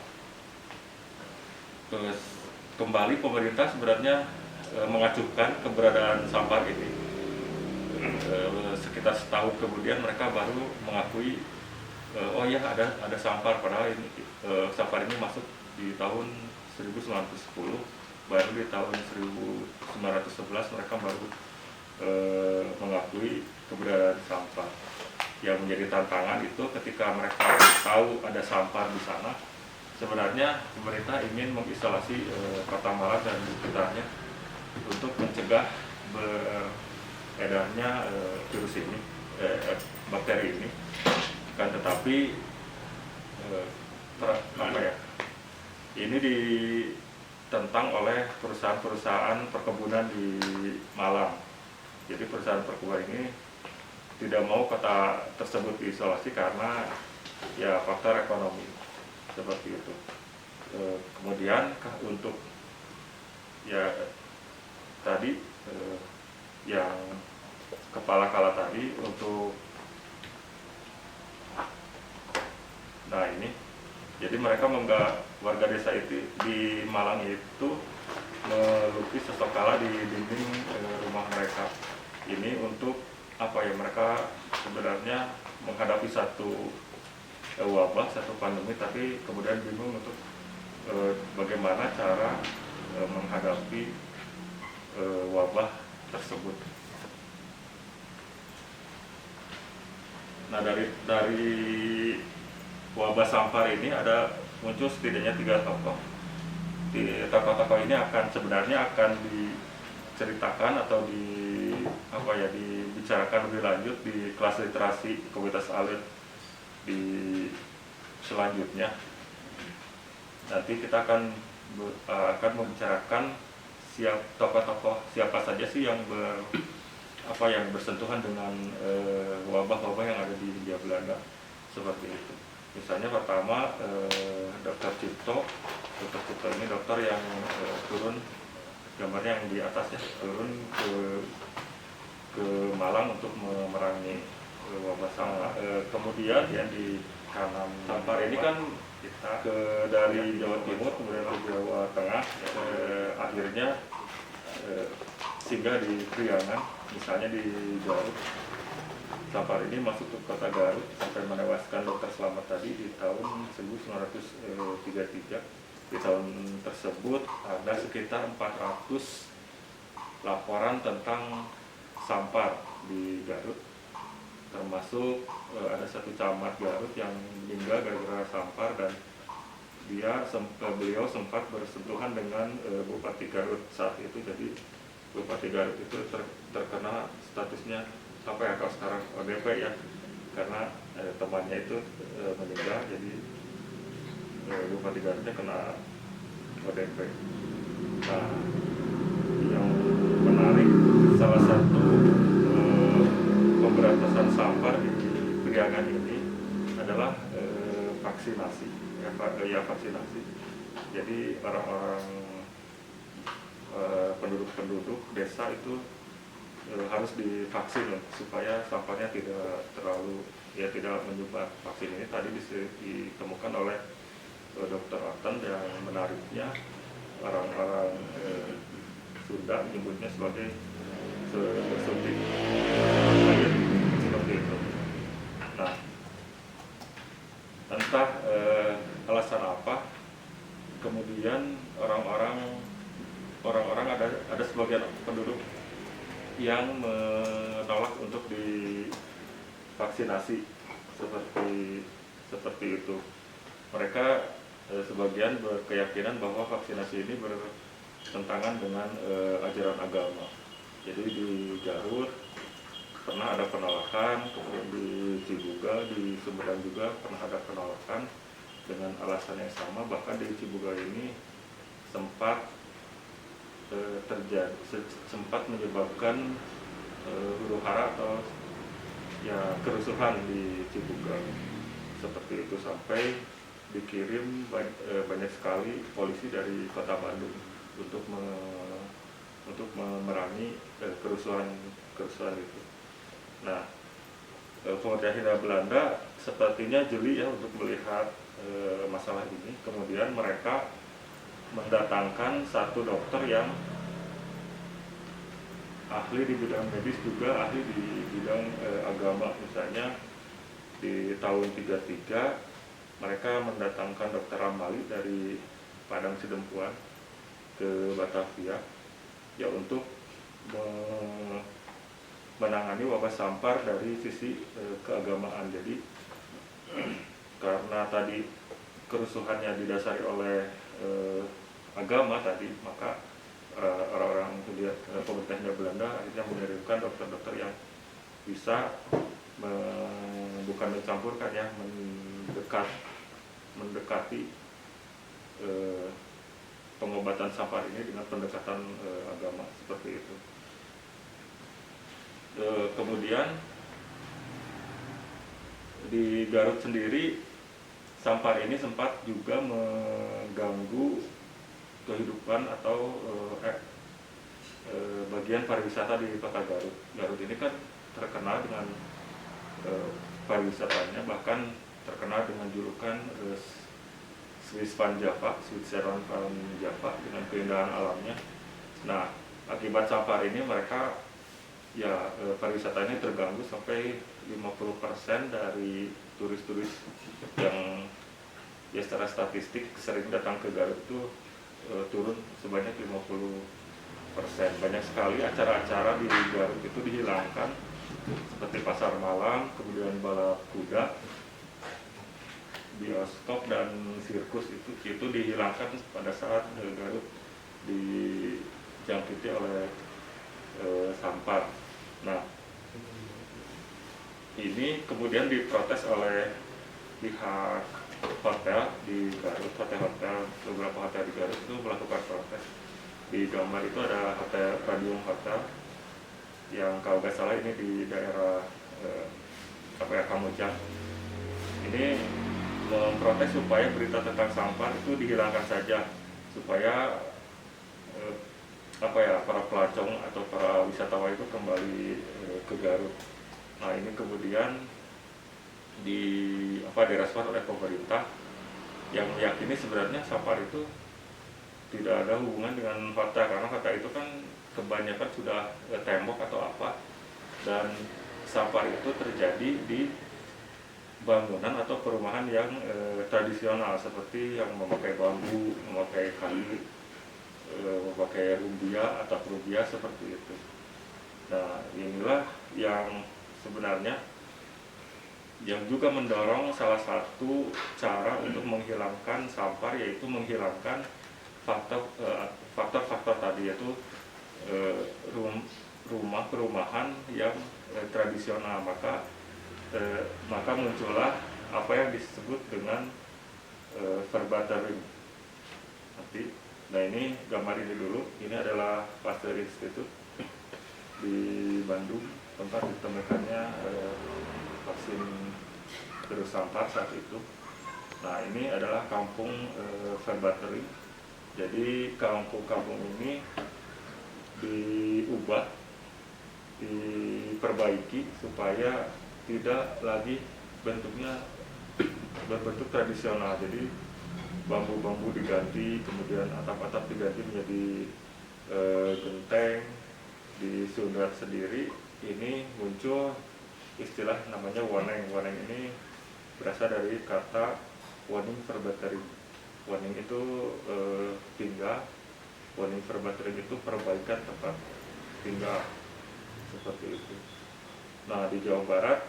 kembali pemerintah sebenarnya mengacuhkan keberadaan sampar ini. Sekitar setahun kemudian mereka baru mengakui oh ya ada sampar, padahal ini sampar ini masuk di tahun 1910, baru di tahun 1911 mereka baru mengakui keberadaan sampar. Yang menjadi tantangan itu ketika mereka tahu ada sampar di sana, sebenarnya pemerintah ingin mengisolasi Kota Malang dan sekitarnya untuk mencegah beredarnya virus ini, bakteri ini. Kan tetapi ini ditentang oleh perusahaan-perusahaan perkebunan di Malang. Jadi perusahaan perkebunan ini tidak mau kota tersebut diisolasi karena ya faktor ekonomi seperti itu. Kemudian untuk ya tadi yang kepala kala tadi untuk nah ini jadi mereka warga desa itu di Malang itu melukis sosok kala di dinding rumah mereka. Ini untuk apa ya, mereka sebenarnya menghadapi satu wabah, satu pandemi, tapi kemudian bingung untuk bagaimana cara menghadapi wabah tersebut. Nah, dari wabah sampar ini ada muncul setidaknya 3 tokoh. Tokoh-tokoh ini sebenarnya akan diceritakan atau dibicarakan lebih lanjut di kelas literasi komunitas alit di selanjutnya. Nanti kita akan membicarakan tokoh-tokoh siapa saja sih yang bersentuhan dengan wabah-wabah yang ada di Hindia Belanda seperti itu. Misalnya pertama Dr. Cipto. Dr. Cipto ini dokter yang turun, gambarnya yang di atas ya, turun ke Malang untuk memerangi wabah sampar. Kemudian yang di kanan sampar ini kan dari Jawa Timur kemudian ke Jawa Tengah, akhirnya singgah di Priangan, misalnya di Garut. Sampar ini masuk ke kota Garut sampai menewaskan Dr. Slamet tadi di tahun 1933. Di tahun tersebut ada sekitar 400 laporan tentang sampar di Garut, termasuk ada satu camat Garut yang meninggal gara-gara sampar, dan beliau sempat bersentuhan dengan Bupati Garut saat itu. Jadi Bupati Garut itu terkena statusnya apa ya kalau sekarang ODP ya, karena temannya itu meninggal, jadi Bupati Garutnya kena ODP. Nah, yang menarik salah satu pemberantasan sampar di Priangan ini adalah vaksinasi. Vaksinasi. Jadi orang-orang penduduk desa itu harus divaksin supaya sampahnya tidak menyebar. Vaksin ini tadi ditemukan oleh Dr. Aten, yang menariknya orang-orang Sunda menyebutnya sebagai suntik air seperti itu. Nah, entah alasan apa, kemudian orang-orang ada sebagian penduduk yang menolak untuk divaksinasi seperti itu. Mereka sebagian berkeyakinan bahwa vaksinasi ini bertentangan dengan ajaran agama. Jadi di Garut pernah ada penolakan, kemudian di Cibuga, di Sumedang juga pernah ada penolakan dengan alasan yang sama. Bahkan di Cibuga ini sempat menyebabkan huru-hara atau ya kerusuhan di Cibuga seperti itu, sampai dikirim banyak sekali polisi dari Kota Bandung untuk memerangi kerusuhan itu. Nah, pemerintah Hindia Belanda sepertinya jeli ya untuk melihat masalah ini. Kemudian mereka mendatangkan satu dokter yang ahli di bidang medis, juga ahli di bidang agama. Misalnya di tahun 33 mereka mendatangkan Dr. Ramali dari Padang Sidempuan ke Batavia ya untuk menangani wabah sampar dari sisi keagamaan. Jadi karena tadi kerusuhannya didasari oleh agama tadi, maka orang-orang pemerintahnya Belanda akhirnya mengirimkan dokter-dokter yang bisa bukan mencampurkan ya, mendekati pengobatan sampar ini dengan pendekatan agama seperti itu. Kemudian di Garut sendiri, sampar ini sempat juga mengganggu kehidupan atau bagian pariwisata di kota Garut. Garut ini kan terkenal dengan pariwisatanya, bahkan terkenal dengan julukan Swiss Van Java, Switzerland Van Java, dengan keindahan alamnya. Nah, akibat sampar ini mereka ya pariwisatanya terganggu sampai 50% dari turis-turis yang ya secara statistik sering datang ke Garut itu turun sebanyak 50%. Banyak sekali acara-acara di Garut itu dihilangkan, seperti pasar malam, kemudian balap kuda, bioskop dan sirkus itu dihilangkan pada saat Garut dijangkiti oleh sampar. Nah, ini kemudian diprotes oleh pihak hotel di Garut, beberapa hotel di Garut itu melakukan protes. Di gambar itu ada hotel Radium Hotel yang kalau nggak salah ini di daerah Kamojang. Ini memprotes supaya berita tentang sampar itu dihilangkan saja, supaya para pelancong atau para wisatawan itu kembali ke Garut. Nah, ini kemudian direspon oleh pemerintah yang meyakini sebenarnya sampar itu tidak ada hubungan dengan hotel, karena hotel itu kan kebanyakan sudah tembok atau apa, dan sampar itu terjadi di bangunan atau perumahan yang tradisional, seperti yang memakai bambu, memakai kayu, memakai rumbia atau rubia seperti itu. Nah, inilah yang sebenarnya yang juga mendorong salah satu cara untuk menghilangkan sampar, yaitu menghilangkan faktor-faktor tadi, yaitu perumahan yang tradisional. Maka muncullah apa yang disebut dengan verbatering. Nah, ini gambar ini dulu. Ini adalah Pasteur Institute di Bandung, tempat ditemukannya vaksin virus sampar saat itu. Nah, ini adalah kampung verbatering. Jadi kampung-kampung ini diubah, diperbaiki supaya tidak lagi bentuknya berbentuk tradisional. Jadi bambu-bambu diganti, kemudian atap-atap diganti menjadi genteng, disundat sendiri. Ini muncul istilah namanya woneng. Woneng ini berasal dari kata woning verbatering. Woning itu tinggal, woning verbatering itu perbaikan tempat tinggal, seperti itu. Nah, di Jawa Barat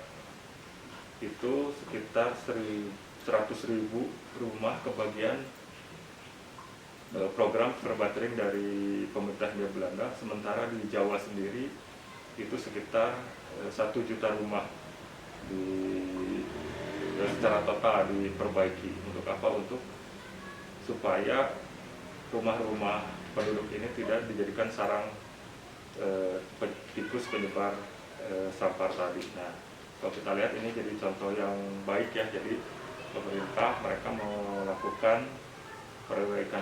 itu sekitar 100.000 rumah kebagian program verbatering dari pemerintah Hindia Belanda. Sementara di Jawa sendiri itu sekitar 1 juta rumah secara total diperbaiki. Untuk apa? Untuk supaya rumah-rumah penduduk ini tidak dijadikan sarang tikus penyebar sampar tadi. Nah, kalau kita lihat ini jadi contoh yang baik ya. Jadi pemerintah mereka melakukan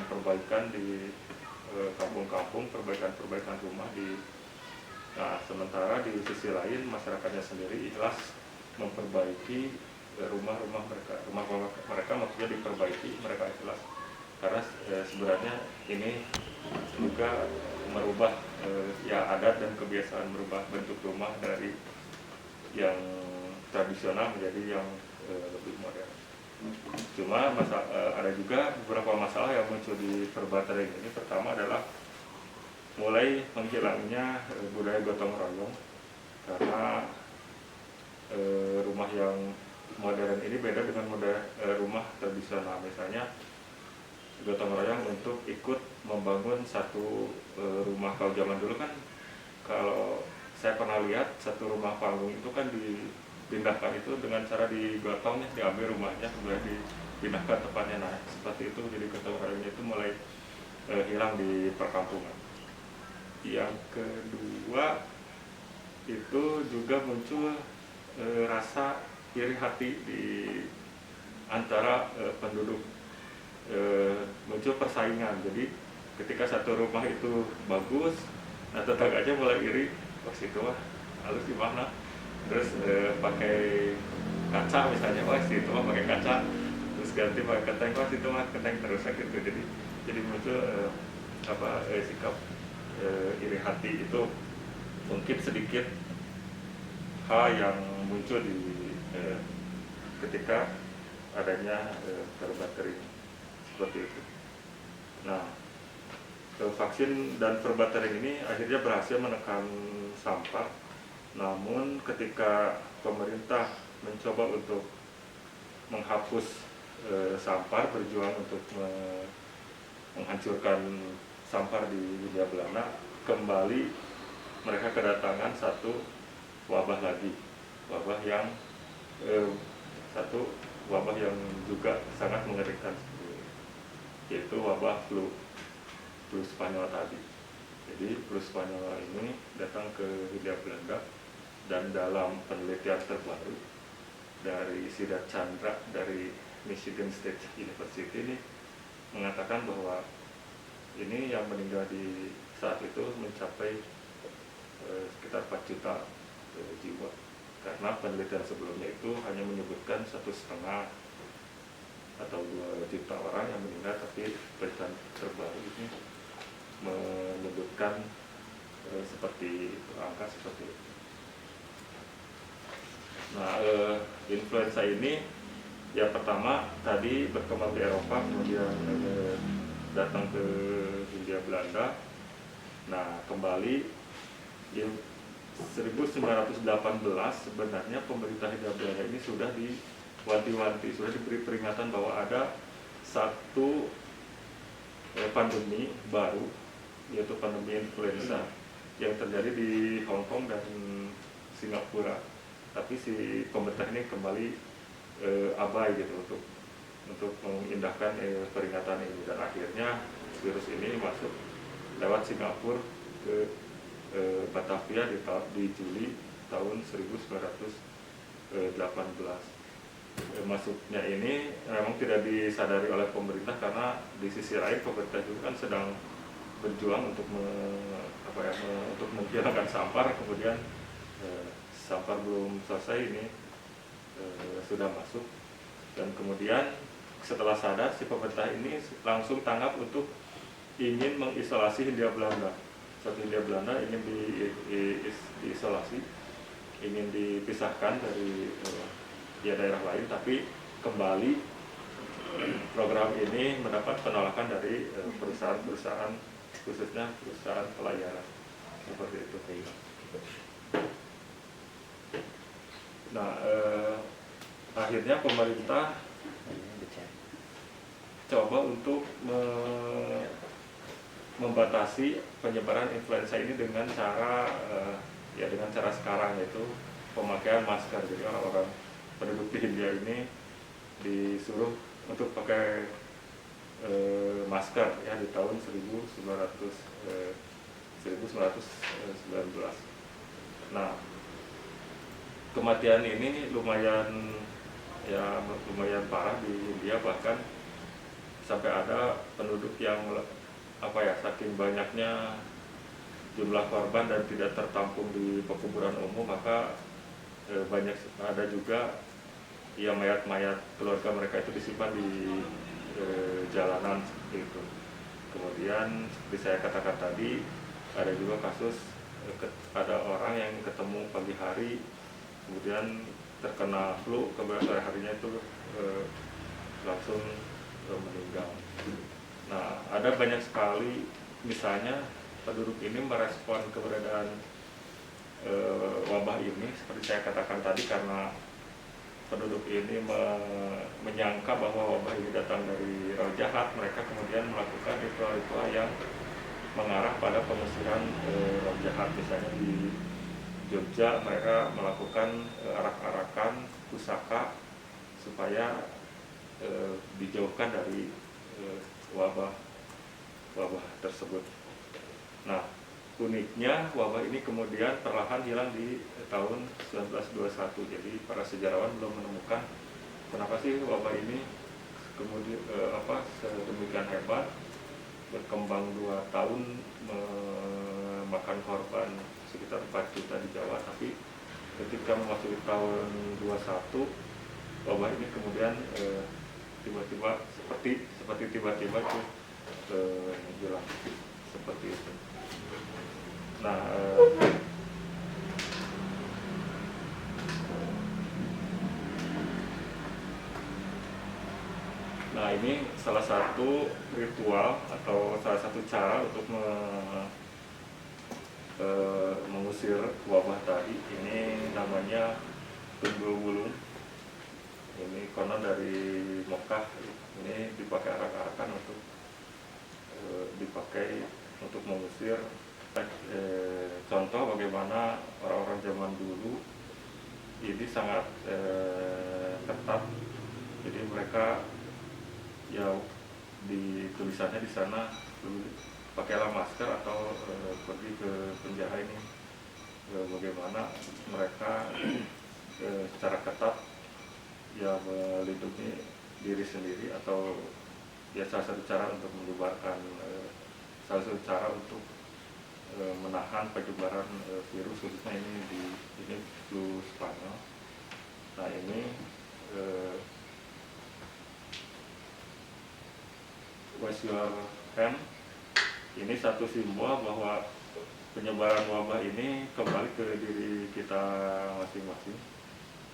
perbaikan di kampung-kampung, perbaikan rumah di Nah, sementara di sisi lain masyarakatnya sendiri ikhlas memperbaiki rumah-rumah mereka maksudnya diperbaiki, mereka ikhlas karena sebenarnya ini juga merubah ya adat dan kebiasaan, merubah bentuk rumah dari yang tradisional menjadi yang lebih modern. Cuma ada juga beberapa masalah yang muncul di perbatering ini. Pertama adalah mulai menghilangnya budaya gotong royong karena rumah yang modern ini beda dengan rumah tradisional. Misalnya gotong royong untuk ikut membangun satu rumah. Kalau zaman dulu kan, kalau saya pernah lihat satu rumah panggung itu kan dipindahkan itu dengan cara digotong, diambil rumahnya kemudian dipindahkan tempatnya. Nah, seperti itu, jadi gotong royongnya itu mulai hilang di perkampungan. Yang kedua itu juga muncul rasa iri hati di antara penduduk, muncul persaingan. Jadi ketika satu rumah itu bagus, nah tetangganya mulai iri, wah situ mah halus di mana, terus pakai kaca misalnya, wah situ mah pakai kaca, terus ganti pakai keteng, wah situ mah keteng, terus gitu. Jadi muncul sikap iri hati. Itu mungkin sedikit hal yang muncul di ketika adanya perbatering seperti itu. Nah, vaksin dan perbatering ini akhirnya berhasil menekan sampah. Namun ketika pemerintah mencoba untuk menghapus sampah, berjuang untuk menghancurkan sampah di Hindia Belanda, kembali mereka kedatangan satu wabah lagi, wabah yang juga sangat mengerikan, yaitu wabah flu Spanyol tadi. Jadi flu Spanyol ini datang ke Hindia Belanda, dan dalam penelitian terbaru dari Siddharth Chandra dari Michigan State University ini mengatakan bahwa ini yang meninggal di saat itu mencapai sekitar 4 juta jiwa, karena penelitian sebelumnya itu hanya menyebutkan 1,5 atau 2 juta orang yang meninggal, tapi penelitian terbaru ini menyebutkan seperti itu, angka seperti itu. Nah, influenza ini yang pertama tadi berkembang di Eropa, kemudian datang ke Hindia Belanda. Nah, kembali di 1918 sebenarnya pemerintah Hindia Belanda ini sudah diwanti-wanti, sudah diberi peringatan bahwa ada satu pandemi baru, yaitu pandemi influenza yang terjadi di Hong Kong dan Singapura. Tapi si pemerintah ini kembali abai gitu untuk mengindahkan peringatan ini, dan akhirnya virus ini masuk lewat Singapura ke Batavia di Juli tahun 1918. Masuknya ini memang tidak disadari oleh pemerintah, karena di sisi lain pemerintah itu kan sedang berjuang untuk untuk menghilangkan sampah. Kemudian sampah belum selesai, ini sudah masuk, dan kemudian setelah sadar si pemerintah ini langsung tanggap untuk ingin mengisolasi Hindia Belanda. Satu Hindia Belanda ingin diisolasi, ingin dipisahkan dari daerah lain, tapi kembali program ini mendapat penolakan dari perusahaan-perusahaan, khususnya perusahaan pelayaran seperti itu. Nah, akhirnya pemerintah coba untuk membatasi penyebaran influenza ini dengan cara sekarang, yaitu pemakaian masker. Jadi orang-orang penduduk di Hindia ini disuruh untuk pakai masker ya di tahun 1919. Nah, kematian ini lumayan parah di Hindia, bahkan sampai ada penduduk yang saking banyaknya jumlah korban dan tidak tertampung di pekuburan umum, maka banyak ada juga ya mayat-mayat keluarga mereka itu disimpan di jalanan seperti itu. Kemudian seperti saya katakan tadi, ada juga kasus ada orang yang ketemu pagi hari kemudian terkena flu, kemudian sore harinya itu langsung meninggal. Nah, ada banyak sekali misalnya penduduk ini merespon keberadaan wabah ini seperti saya katakan tadi, karena penduduk ini menyangka bahwa wabah ini datang dari roh jahat. Mereka kemudian melakukan ritual-ritual yang mengarah pada pengusiran roh jahat. Misalnya di Jogja mereka melakukan arak-arakan pusaka supaya dijauhkan dari wabah tersebut. Nah, uniknya wabah ini kemudian perlahan hilang di tahun 1921. Jadi para sejarawan belum menemukan kenapa sih wabah ini kemudian sedemikian hebat, berkembang 2 tahun, memakan korban sekitar 4 juta di Jawa, tapi ketika memasuki tahun 21 wabah ini kemudian tiba-tiba seperti tiba-tiba itu hilang seperti itu. Nah, ini salah satu ritual atau salah satu cara untuk mengusir wabah tadi. Ini namanya Tunggul Wulung. Ini konon dari Mekah. Ini dipakai arak-arakan untuk dipakai untuk mengusir. Contoh bagaimana orang-orang zaman dulu ini sangat ketat. Jadi mereka ya di tulisannya di sana pakailah masker atau pergi ke penjara ini. Bagaimana mereka secara ketat ya melindungi diri sendiri, atau ya salah satu cara untuk menyebarkan, salah satu cara untuk menahan penyebaran virus, khususnya ini flu Spanyol. Nah, ini wash your hand, ini satu simbol bahwa penyebaran wabah ini kembali ke diri kita masing-masing.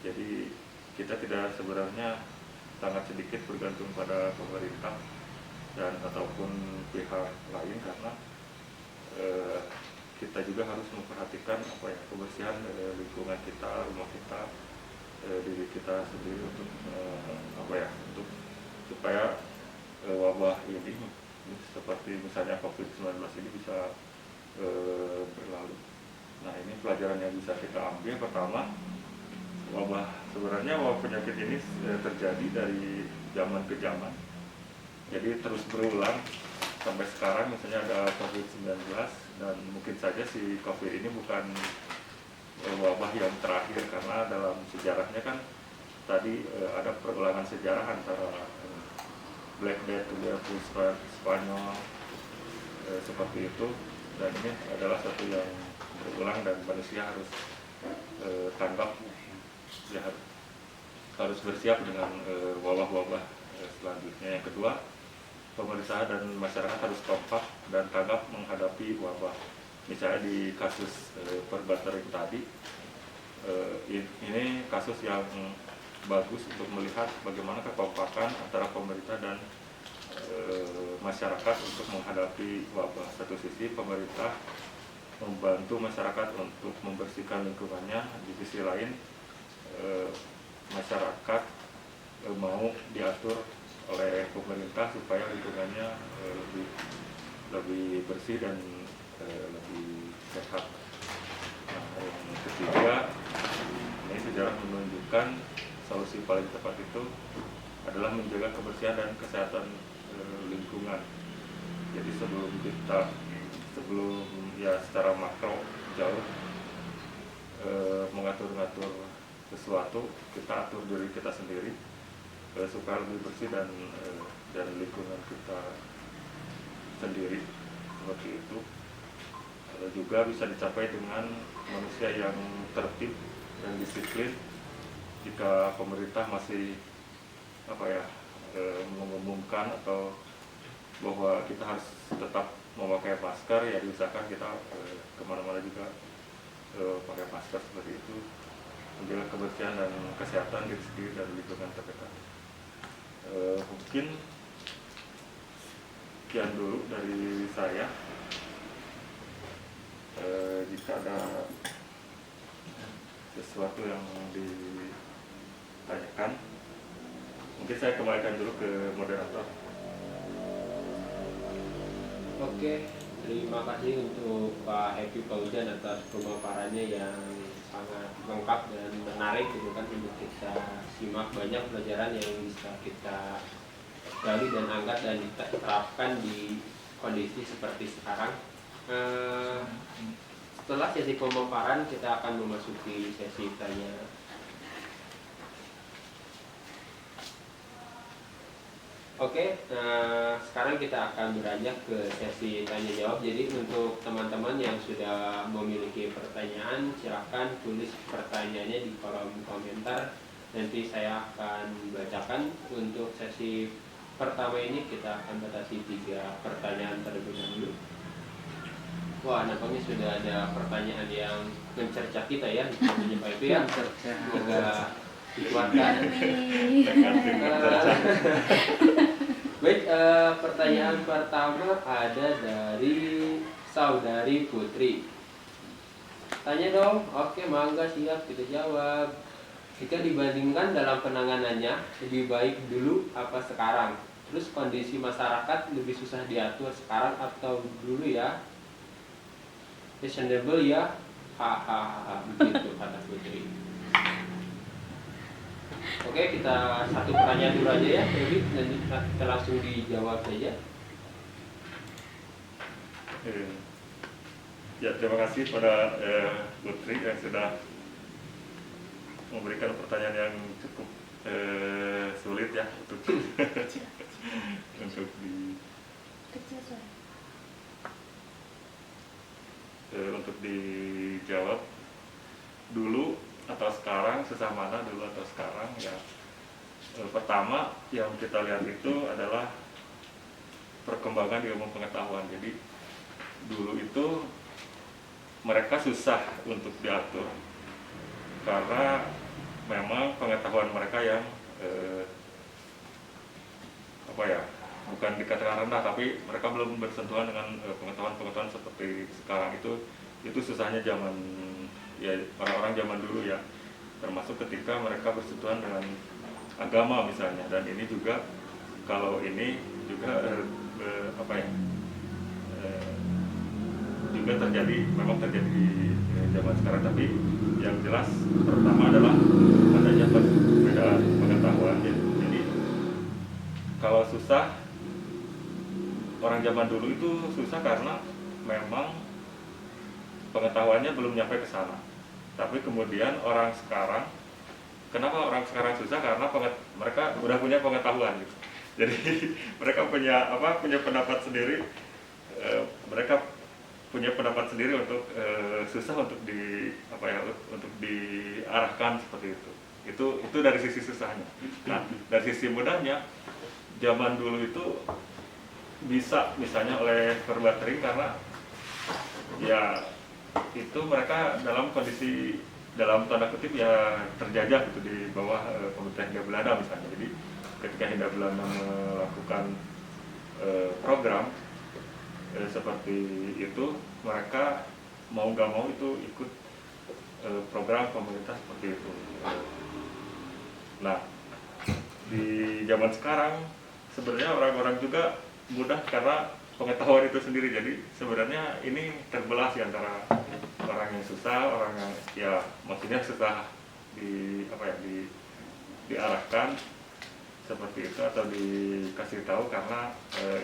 Jadi kita tidak sebenarnya sangat sedikit bergantung pada pemerintah dan ataupun pihak lain, karena kita juga harus memperhatikan kebersihan lingkungan kita, rumah kita, diri kita sendiri untuk untuk supaya wabah ini seperti misalnya COVID-19 ini bisa berlalu. Nah, ini pelajaran yang bisa kita ambil. Pertama, sebenarnya wabah penyakit ini terjadi dari zaman ke zaman, jadi terus berulang sampai sekarang. Misalnya ada COVID-19, dan mungkin saja si COVID ini bukan wabah yang terakhir, karena dalam sejarahnya kan tadi ada perulangan sejarah antara Black Death, flu Spanyol, seperti itu. Dan ini adalah satu yang berulang dan manusia harus tanggap, ya, harus bersiap dengan wabah-wabah selanjutnya. Yang kedua, pemerintah dan masyarakat harus kompak dan tanggap menghadapi wabah. Misalnya di kasus Perbatering tadi, ini kasus yang bagus untuk melihat bagaimana kekompakan antara pemerintah dan masyarakat untuk menghadapi wabah. Satu sisi pemerintah membantu masyarakat untuk membersihkan lingkungannya, di sisi lain masyarakat mau diatur oleh pemerintah supaya lingkungannya lebih bersih dan lebih sehat. Nah, yang ketiga, ini sejarah menunjukkan solusi paling tepat itu adalah menjaga kebersihan dan kesehatan lingkungan. Jadi sebelum secara makro jauh mengatur-ngatur sesuatu, kita atur diri kita sendiri supaya lebih bersih dan lingkungan kita sendiri, seperti itu. juga bisa dicapai dengan manusia yang tertib dan disiplin. Jika pemerintah masih mengumumkan atau bahwa kita harus tetap memakai masker, ya diusahakan kita kemana-mana juga pakai masker seperti itu, menjaga kebersihan dan kesehatan diri sendiri dan lingkungan terdekat. Mungkin sekian dulu dari saya. Jika ada sesuatu yang ditanyakan, mungkin saya kembalikan dulu ke moderator. Oke, terima kasih untuk Pak Happy Fauzan atas pemaparannya yang sangat lengkap dan menarik gitu kan, untuk kita simak banyak pelajaran yang bisa kita gali dan angkat dan diterapkan di kondisi seperti sekarang. Setelah sesi pemaparan kita akan memasuki sesi tanya. Oke, sekarang kita akan beranjak ke sesi tanya jawab. Jadi untuk teman-teman yang sudah memiliki pertanyaan, silakan tulis pertanyaannya di kolom komentar. Nanti saya akan bacakan. Untuk sesi pertama ini kita akan batasi 3 pertanyaan terlebih dahulu. Wah, nampaknya sudah ada pertanyaan yang mencerca kita ya, namanya Pak Epi ya. Semoga dikuatkan. Baik, pertanyaan pertama ada dari Saudari Putri. Tanya dong. Oke, mangga, siap, kita jawab. Jika dibandingkan dalam penanganannya, lebih baik dulu apa sekarang? Terus kondisi masyarakat lebih susah diatur sekarang atau dulu ya? Reasonable ya? Hahaha, begitu kata Putri. Oke, kita satu pertanyaan dulu aja ya, Dewi, dan kita langsung dijawab saja. Ya, terima kasih pada Putri yang sudah memberikan pertanyaan yang cukup sulit ya untuk untuk dijawab. Dulu atau sekarang, susah mana dulu atau sekarang ya. Pertama yang kita lihat itu adalah perkembangan ilmu pengetahuan. Jadi dulu itu mereka susah untuk diatur karena memang pengetahuan mereka yang bukan dikatakan rendah, tapi mereka belum bersentuhan dengan pengetahuan-pengetahuan seperti sekarang. Itu susahnya zaman ya, orang-orang zaman dulu ya, termasuk ketika mereka bersentuhan dengan agama misalnya. Dan ini juga, kalau ini juga juga memang terjadi di zaman sekarang. Tapi yang jelas pertama adalah adanya perbedaan pengetahuan. Jadi kalau susah, orang zaman dulu itu susah karena memang pengetahuannya belum nyampe ke sana. Tapi kemudian orang sekarang, kenapa orang sekarang susah? Karena mereka udah punya pengetahuan gitu. Jadi mereka punya pendapat sendiri. Mereka punya pendapat sendiri untuk susah untuk untuk diarahkan seperti itu. Itu dari sisi susahnya. Nah, dari sisi mudahnya, zaman dulu itu bisa misalnya oleh verba tering, karena ya itu mereka dalam kondisi, dalam tanda kutip ya, terjajah gitu di bawah pemerintah Hindia Belanda misalnya. Jadi ketika Hindia Belanda melakukan program seperti itu, mereka mau gak mau itu ikut program pemerintah seperti itu. Nah, di zaman sekarang sebenarnya orang-orang juga mudah karena pengetahuan itu sendiri. Jadi sebenarnya ini terbelah sih antara orang yang susah, orang yang ya maksudnya susah diarahkan seperti itu atau dikasih tahu, karena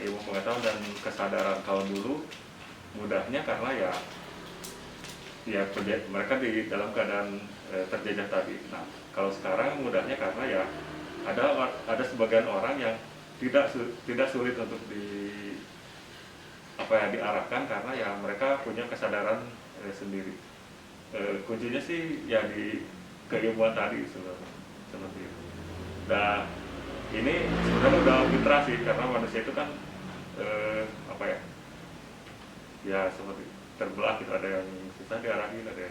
ilmu pengetahuan dan kesadaran tahun dulu mudahnya karena ya mereka di dalam keadaan terjajah tadi. Nah, kalau sekarang mudahnya karena ya ada sebagian orang yang tidak sulit untuk apa ya, diarahkan karena ya mereka punya kesadaran sendiri. Kuncinya sih ya di keilmuan tadi seperti itu. Nah ini sebenarnya udah fitrah sih, karena manusia itu kan apa ya, ya seperti terbelah gitu, ada yang susah diarahin, ada.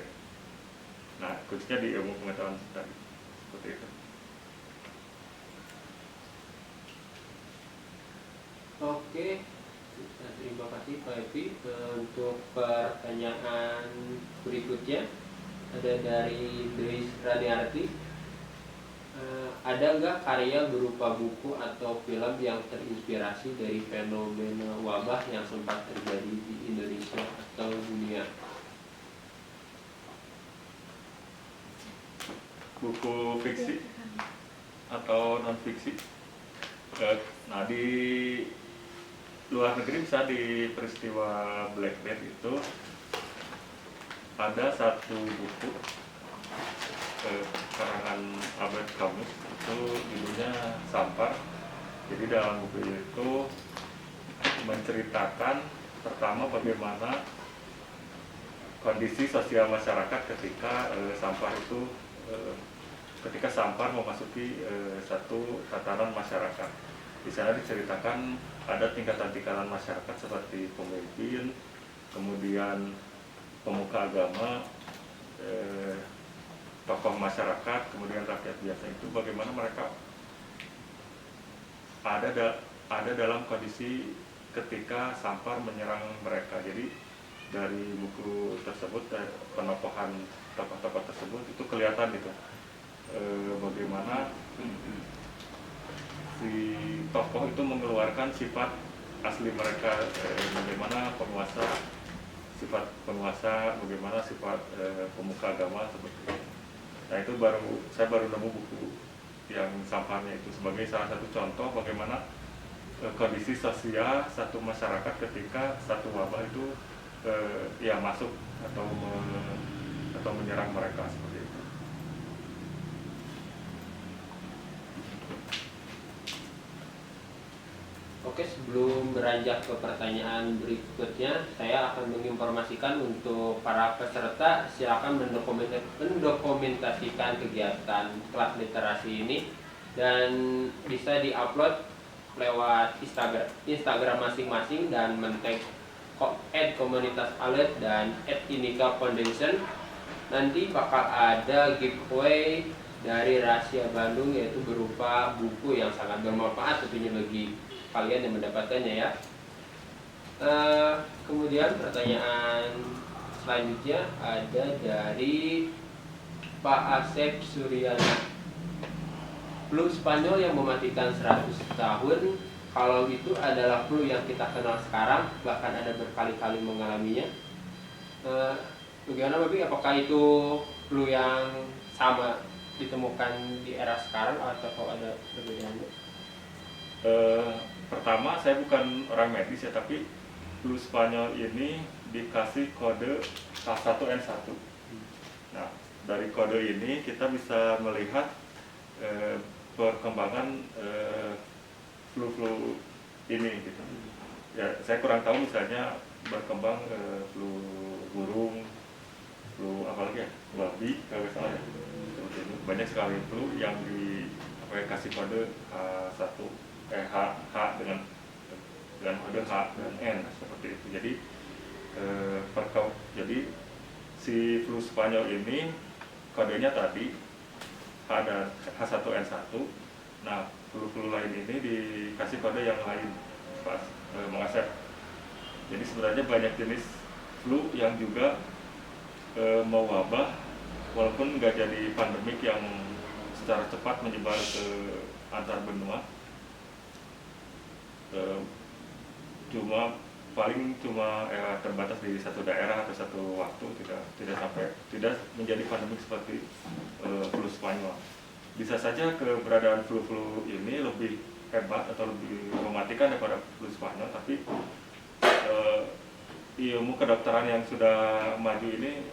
Nah kuncinya di ilmu pengetahuan tadi seperti itu. Oke, terima kasih Pak Evi. Untuk pertanyaan berikutnya ada dari Dewi Raniarti. Ada nggak karya berupa buku atau film yang terinspirasi dari fenomena wabah yang sempat terjadi di Indonesia atau dunia? Buku fiksi atau non fiksi? Nah di luar negeri, bisa di peristiwa Black Death itu ada satu buku karangan Albert Camus, itu judulnya Sampar. Jadi dalam buku itu menceritakan pertama bagaimana kondisi sosial masyarakat ketika ketika Sampar memasuki satu tatanan masyarakat. Di sana diceritakan ada tingkatan-tingkatan masyarakat seperti pemimpin, kemudian pemuka agama, tokoh masyarakat, kemudian rakyat biasa, itu bagaimana mereka ada dalam kondisi ketika Sampar menyerang mereka. Jadi dari buku tersebut, penokohan tokoh-tokoh tersebut itu kelihatan gitu, bagaimana si tokoh itu mengeluarkan sifat asli mereka, bagaimana sifat penguasa, bagaimana sifat pemuka agama seperti itu. Nah itu saya baru nemu buku yang Samparnya itu sebagai salah satu contoh bagaimana kondisi sosial satu masyarakat ketika satu wabah itu ya masuk atau menyerang mereka seperti itu. Oke, sebelum beranjak ke pertanyaan berikutnya, saya akan menginformasikan untuk para peserta, silakan mendokumentasikan kegiatan kelas literasi ini dan bisa diupload lewat Instagram masing-masing dan men-tag @komunitas_alert dan @inika foundation. Nanti bakal ada giveaway dari Rahasia Bandung, yaitu berupa buku yang sangat bermanfaat tentunya bagi kalian yang mendapatkannya ya. Kemudian pertanyaan selanjutnya ada dari Pak Asep Suryana. Flu Spanyol yang mematikan 100 tahun, kalau itu adalah flu yang kita kenal sekarang, bahkan ada berkali-kali mengalaminya. Bagaimana Bapak? Apakah itu flu yang sama ditemukan di era sekarang atau ada perbedaannya? Pertama, saya bukan orang medis ya, tapi flu Spanyol ini dikasih kode H1N1. Nah, dari kode ini kita bisa melihat perkembangan flu-flu ini gitu. Ya, saya kurang tahu misalnya berkembang flu burung, flu apalagi ya, babi kalau salah ya. Banyak sekali flu yang dikasih kode H1 H dengan kode H dan N seperti itu. Jadi si flu Spanyol ini kodenya tadi ada H1N1. Nah, flu-flu lain ini dikasih kode yang lain, Pak Mengasep. Jadi sebenarnya banyak jenis flu yang juga mewabah, walaupun nggak jadi pandemik yang secara cepat menyebar ke antar benua. Cuma terbatas di satu daerah atau satu waktu, tidak menjadi pandemik seperti flu Spanyol. Bisa saja keberadaan flu-flu ini lebih hebat atau lebih mematikan daripada flu Spanyol, tapi ilmu kedokteran yang sudah maju ini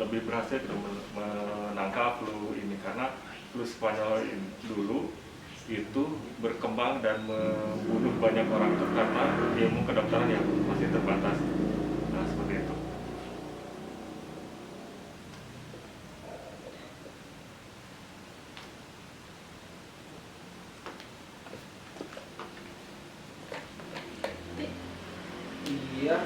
lebih berhasil menangkal flu ini, karena flu Spanyol ini dulu itu berkembang dan membunuh banyak orang itu karena ilmu kedokteran yang masih terbatas. Nah, seperti itu. Iya,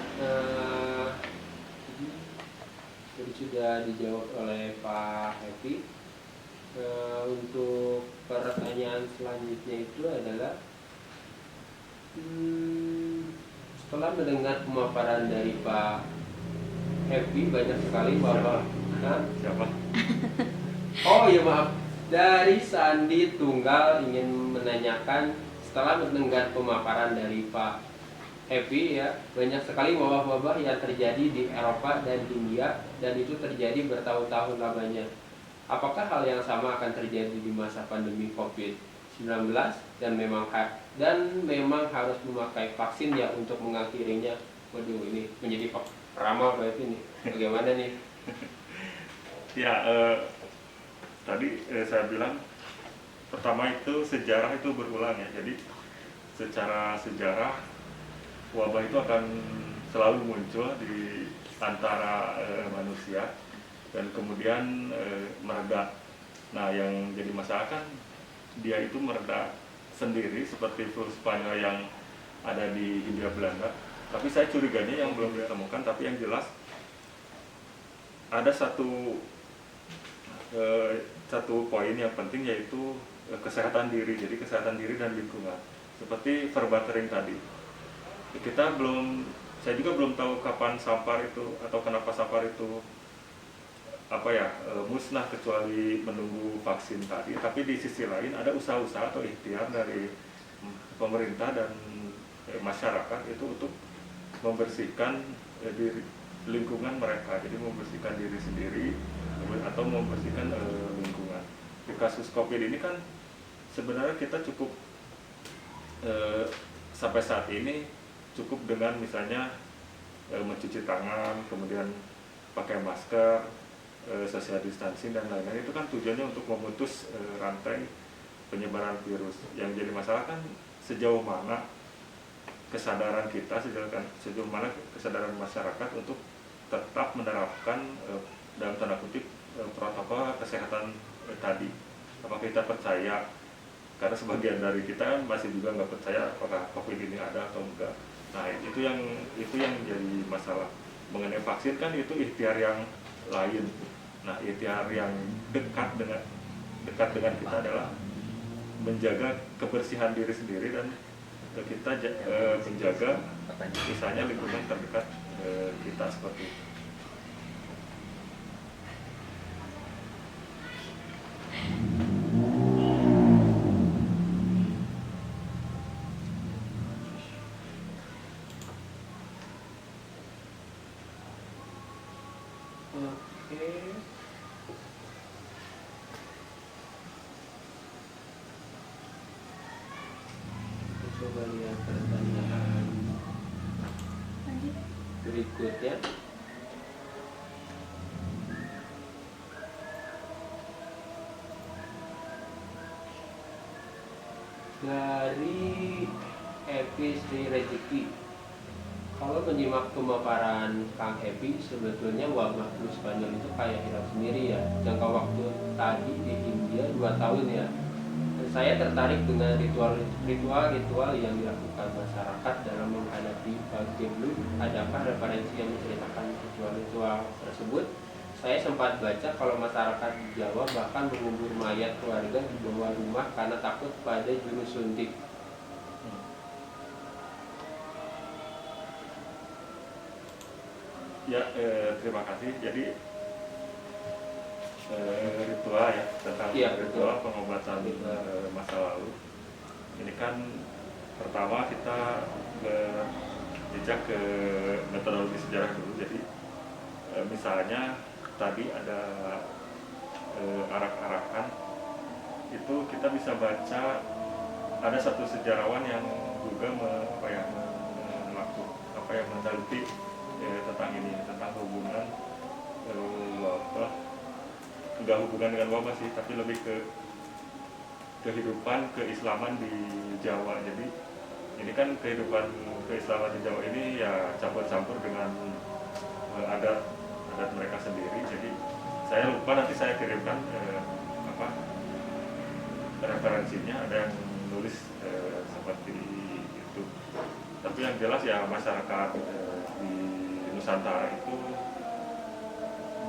jadi sudah dijawab oleh Pak Happy. Untuk pertanyaan selanjutnya itu adalah, setelah mendengar pemaparan dari Pak Happy, banyak sekali Bapak. Siapa? Oh iya, maaf, dari Sandi Tunggal ingin menanyakan, setelah mendengar pemaparan dari Pak Happy ya, banyak sekali wabah-wabah yang terjadi di Eropa dan India, dan itu terjadi bertahun-tahun lamanya. Apakah hal yang sama akan terjadi di masa pandemi COVID-19 dan memang harus memakai vaksin ya untuk mengakhirinya? Waduh, ini menjadi ramal Pak ini. Bagaimana nih? Ya, tadi saya bilang pertama itu sejarah itu berulang ya. Jadi secara sejarah wabah itu akan selalu muncul di antara manusia dan kemudian mereda. Nah, yang jadi masalah kan dia itu mereda sendiri seperti flu Spanyol yang ada di Hindia Belanda. Tapi saya curiganya yang belum ditemukan, tapi yang jelas ada satu poin yang penting, yaitu kesehatan diri. Jadi kesehatan diri dan lingkungan. Seperti verbatering tadi. Saya juga belum tahu kapan SAMPAR itu atau kenapa SAMPAR itu musnah kecuali menunggu vaksin tadi. Tapi di sisi lain ada usaha-usaha atau ikhtiar dari pemerintah dan masyarakat itu untuk membersihkan lingkungan mereka. Jadi membersihkan diri sendiri atau membersihkan lingkungan. Di kasus COVID ini kan sebenarnya kita cukup sampai saat ini cukup dengan misalnya mencuci tangan, kemudian pakai masker, social distancing dan lain-lain. Itu kan tujuannya untuk memutus rantai penyebaran virus. Yang jadi masalah kan sejauh mana kesadaran kita, sejauh mana kesadaran masyarakat untuk tetap menerapkan dalam tanda kutip protokol kesehatan tadi. Apakah kita percaya? Karena sebagian dari kita masih juga nggak percaya apakah COVID ini ada atau enggak. Nah, itu yang jadi masalah. Mengenai vaksin kan itu ikhtiar yang lain. Nah, ikhtiar yang dekat dengan kita adalah menjaga kebersihan diri sendiri dan kita menjaga misalnya lingkungan terdekat kita seperti itu. Oke. Kita coba lihat pertanyaan berikutnya. Dari Happy Sri Rezeki, kalau menyimak pemaparan Kang Happy, sebetulnya wabah flu Spanyol itu kayak hilang sendiri ya. Jangka waktu tadi di India 2 tahun ya. Dan saya tertarik dengan ritual yang dilakukan masyarakat dalam menghadapi bagai flu. Adakah referensi yang menceritakan ritual-ritual tersebut? Saya sempat baca kalau masyarakat di Jawa bahkan mengubur mayat keluarga di bawah rumah karena takut pada jurus suntik. Ya, terima kasih. Jadi ritual ya, tentang ritual pengobatan masa lalu. Ini kan pertama kita berjejak ke metodologi sejarah dulu. Jadi misalnya tadi ada arak-arakan, itu kita bisa baca ada satu sejarawan yang juga meneliti tentang ini, tentang hubungan wabah, enggak hubungan dengan wabah sih, tapi lebih ke kehidupan keislaman di Jawa. Jadi ini kan kehidupan keislaman di Jawa ini ya campur-campur dengan adat mereka sendiri. Jadi saya lupa, nanti saya kirimkan referensinya, ada yang nulis seperti itu. Tapi yang jelas ya masyarakat di Nusantara itu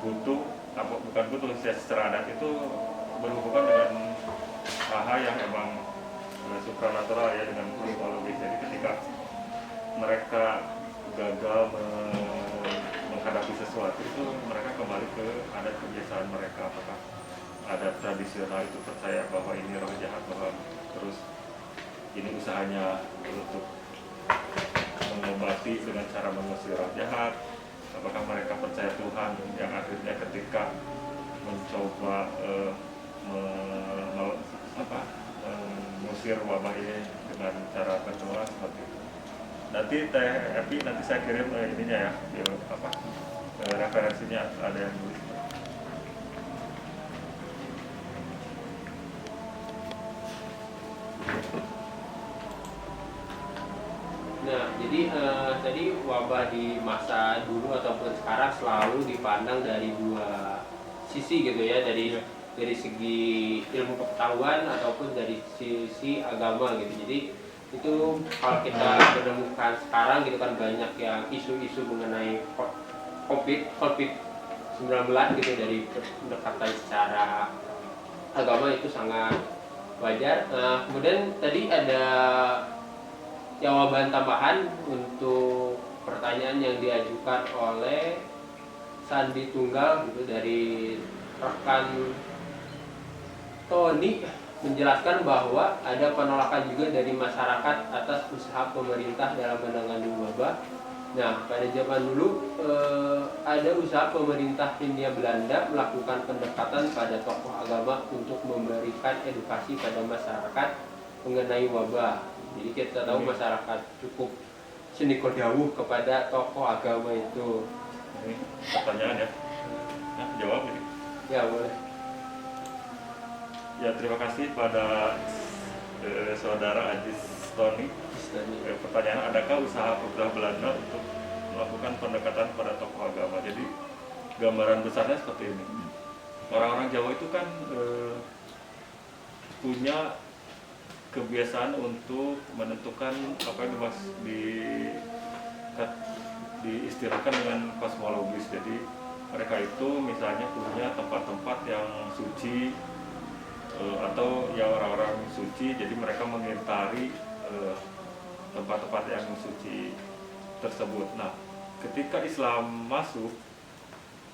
butuh, bukan butuh, secara adat itu berhubungan dengan hal yang emang supranatural ya, dengan kosmologis. Jadi ketika mereka gagal menghadapi sesuatu itu, mereka kembali ke adat kebiasaan mereka. Apakah adat tradisional itu percaya bahwa ini roh jahat, bahwa terus ini usahanya untuk mengobati dengan cara mengusir roh jahat. Apakah mereka percaya Tuhan yang akhirnya ketika mencoba mengusir wabah ini dengan cara berdoa seperti itu. Nanti Teh Epi, nanti saya kirim ininya ya, referensinya ada yang nulis. Nah, jadi tadi wabah di masa dulu ataupun sekarang selalu dipandang dari dua sisi gitu ya, dari segi ilmu pengetahuan ataupun dari sisi agama gitu. Jadi itu kalau kita menemukan sekarang gitu kan, banyak yang isu-isu mengenai COVID-19 gitu, dari pendekatan secara agama itu sangat wajar. Kemudian tadi ada jawaban tambahan untuk pertanyaan yang diajukan oleh Sandi Tunggal gitu, dari rekan Tony, menjelaskan bahwa ada penolakan juga dari masyarakat atas usaha pemerintah dalam menangani wabah. Nah, pada zaman dulu ada usaha pemerintah Hindia Belanda melakukan pendekatan pada tokoh agama untuk memberikan edukasi pada masyarakat mengenai wabah. Jadi kita tahu masyarakat cukup sendiko dawuh kepada tokoh agama itu. Ini pertanyaan ya, nah, jawab ini. Ya boleh. Ya, terima kasih pada saudara Ajis Tony. Pertanyaan, adakah usaha pemerintah Belanda untuk melakukan pendekatan pada tokoh agama? Jadi gambaran besarnya seperti ini. Orang-orang Jawa itu kan punya kebiasaan untuk menentukan apa yang diistilahkan dengan kosmologis. Jadi mereka itu misalnya punya tempat-tempat yang suci, atau ya orang-orang suci, jadi mereka mengintari tempat-tempat yang suci tersebut. Nah, ketika Islam masuk,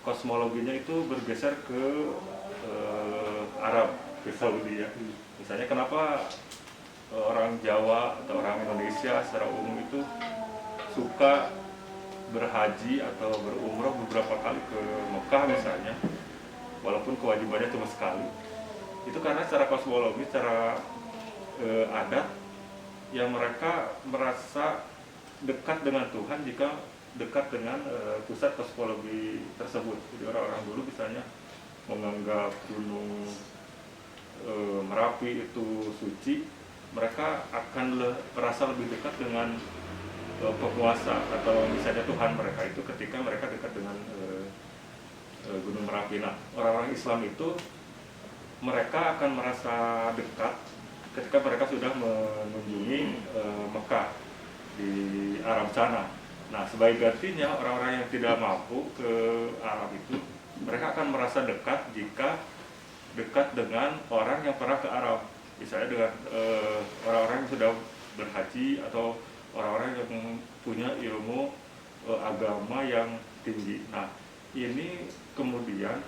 kosmologinya itu bergeser ke Arab, ke Saudi ya. Misalnya kenapa orang Jawa atau orang Indonesia secara umum itu suka berhaji atau berumrah beberapa kali ke Mekah misalnya, walaupun kewajibannya cuma sekali. Itu karena secara kosmologi, secara adat, yang mereka merasa dekat dengan Tuhan jika dekat dengan pusat kosmologi tersebut. Jadi orang-orang dulu misalnya menganggap gunung Merapi itu suci, mereka akan merasa lebih dekat dengan penguasa atau misalnya Tuhan mereka itu ketika mereka dekat dengan Gunung Merapi. Nah, orang-orang Islam itu mereka akan merasa dekat ketika mereka sudah mengunjungi Mekah di Arab sana. Nah, sebagai gantinya orang-orang yang tidak mampu ke Arab itu, mereka akan merasa dekat jika dekat dengan orang yang pernah ke Arab. Misalnya dengan orang-orang yang sudah berhaji atau orang-orang yang punya ilmu agama yang tinggi. Nah, ini kemudian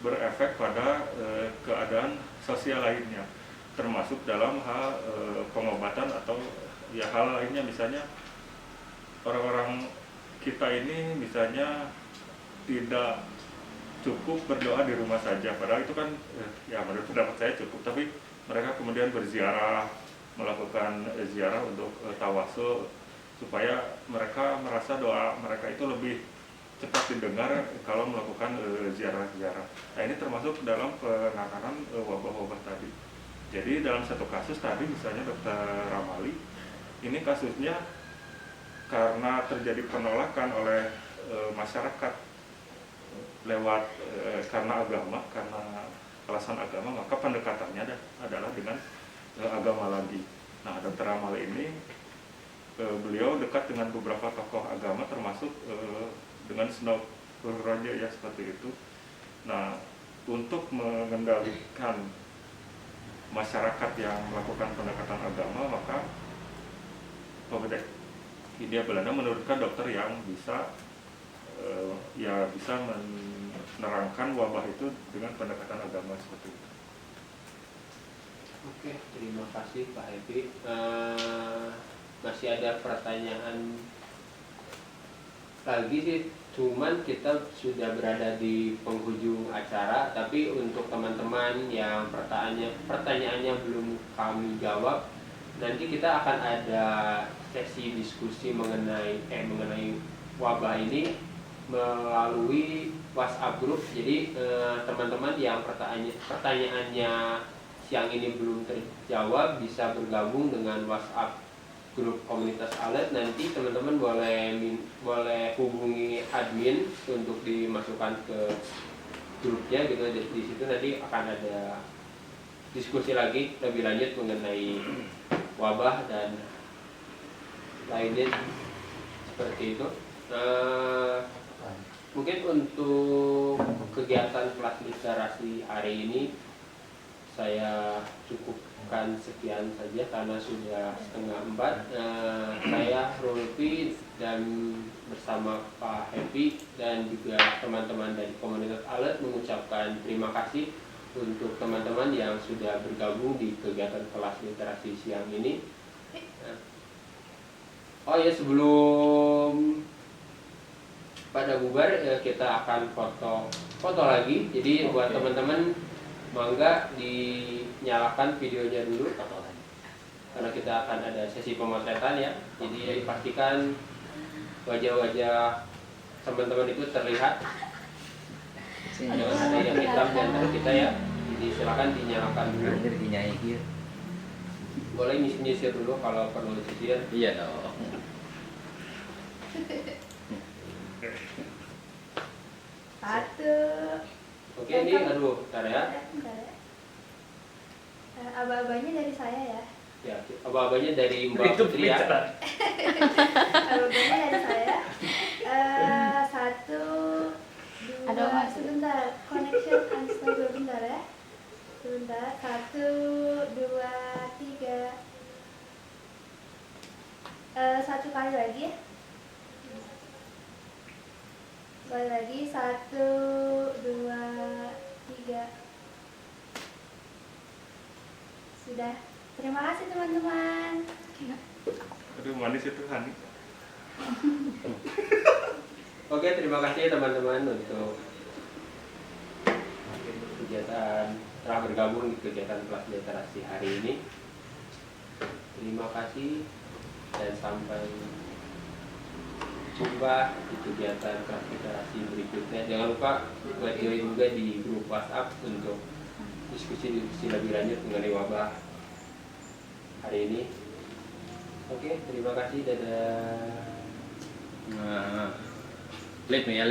berefek pada keadaan sosial lainnya, termasuk dalam hal pengobatan atau ya hal lainnya. Misalnya orang-orang kita ini misalnya tidak cukup berdoa di rumah saja, padahal itu kan ya menurut pendapat saya cukup, tapi mereka kemudian berziarah, melakukan ziarah untuk tawasul, supaya mereka merasa doa mereka itu lebih cepat didengar kalau melakukan ziarah-ziarah. Nah, ini termasuk dalam penanganan wabah-wabah tadi. Jadi dalam satu kasus tadi misalnya Dokter Ramali, ini kasusnya karena terjadi penolakan oleh masyarakat lewat karena agama, karena alasan agama, maka pendekatannya adalah dengan agama lagi. Nah, Dokter Ramali ini beliau dekat dengan beberapa tokoh agama termasuk dengan Sunan Raja ya seperti itu. Nah, untuk mengendalikan masyarakat yang melakukan pendekatan agama, maka pemerintah Hindia Belanda menurunkan dokter yang bisa bisa menerangkan wabah itu dengan pendekatan agama seperti itu. Oke, terima kasih Pak Happy. Masih ada pertanyaan lagi sih, cuman kita sudah berada di penghujung acara, tapi untuk teman-teman yang pertanyaannya belum kami jawab, nanti kita akan ada sesi diskusi mengenai wabah ini melalui WhatsApp group. Jadi teman-teman yang pertanyaannya siang ini belum terjawab bisa bergabung dengan WhatsApp grup komunitas ALET. Nanti teman-teman boleh hubungi admin untuk dimasukkan ke grupnya gitu. Di situ nanti akan ada diskusi lagi lebih lanjut mengenai wabah dan lainnya seperti itu. Mungkin untuk kegiatan kelas literasi hari ini saya cukupkan sekian saja karena sudah 3:30. Saya Rulfi dan bersama Pak Happy dan juga teman-teman dari komunitas ALET mengucapkan terima kasih untuk teman-teman yang sudah bergabung di kegiatan kelas literasi siang ini. Oh ya, sebelum pada bubar kita akan foto lagi. Jadi buat teman-teman mangga dinyalakan videonya dulu karena kita akan ada sesi pemotretan ya. Jadi pastikan wajah-wajah teman-teman itu terlihat. Ada yang hitam di antara kita ya. Jadi silakan dinyalakan dulu. Boleh nyisir dulu kalau perlu nyisir. Iya dong. Satu. Oke, ini aduh, bentar ya. Aba-abanya dari saya ya. Ya, aba-abanya dari Mbak Putri ya. Aba-abanya dari saya. Satu, dua, sebentar. Connection unstable, bentar ya. Sebentar. 1, 2, 3. Satu kali lagi ya. Sekali lagi. 1, 2, 3. Sudah. Terima kasih teman-teman. Aduh, manis itu Hani. Oke, terima kasih teman-teman untuk kegiatan telah bergabung di kegiatan kelas literasi hari ini. Terima kasih dan sampai jumpa di kegiatan kelas literasi berikutnya. Jangan lupa buat join juga di grup WhatsApp untuk diskusi lebih lanjut mengenai wabah hari ini. Oke, terima kasih, dadah. Nah, lip ya.